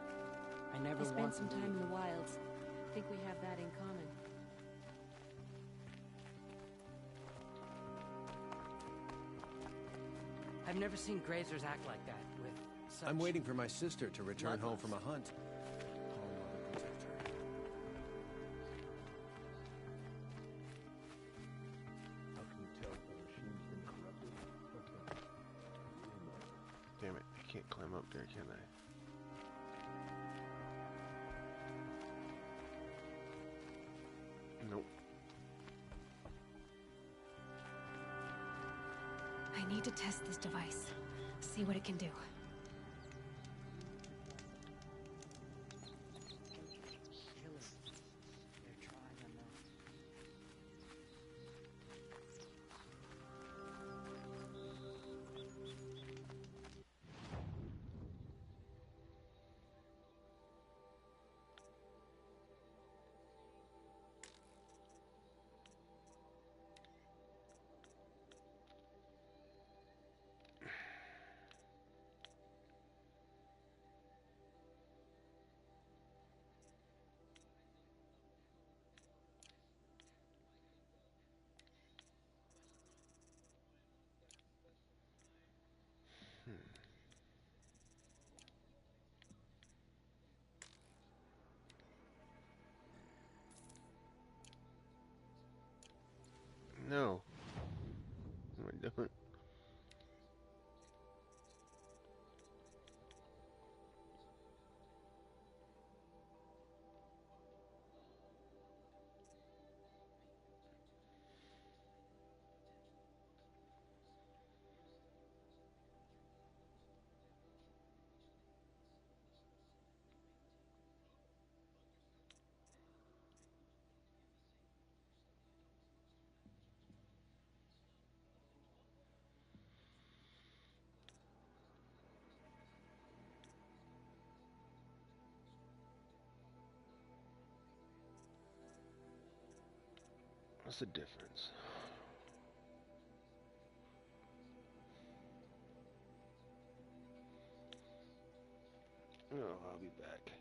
[SPEAKER 6] I never
[SPEAKER 21] I spent
[SPEAKER 6] want
[SPEAKER 21] some
[SPEAKER 6] to
[SPEAKER 21] time
[SPEAKER 6] leave.
[SPEAKER 21] in the wilds. Think we have that in common.
[SPEAKER 6] I've never seen grazers act like that with such...
[SPEAKER 9] I'm waiting for my sister to return home from a hunt.
[SPEAKER 2] Damn it, I can't climb up there, can I? Nope.
[SPEAKER 1] I need to test this device. See what it can do.
[SPEAKER 2] hell? What am I doing? What's the difference? Oh, I'll be back.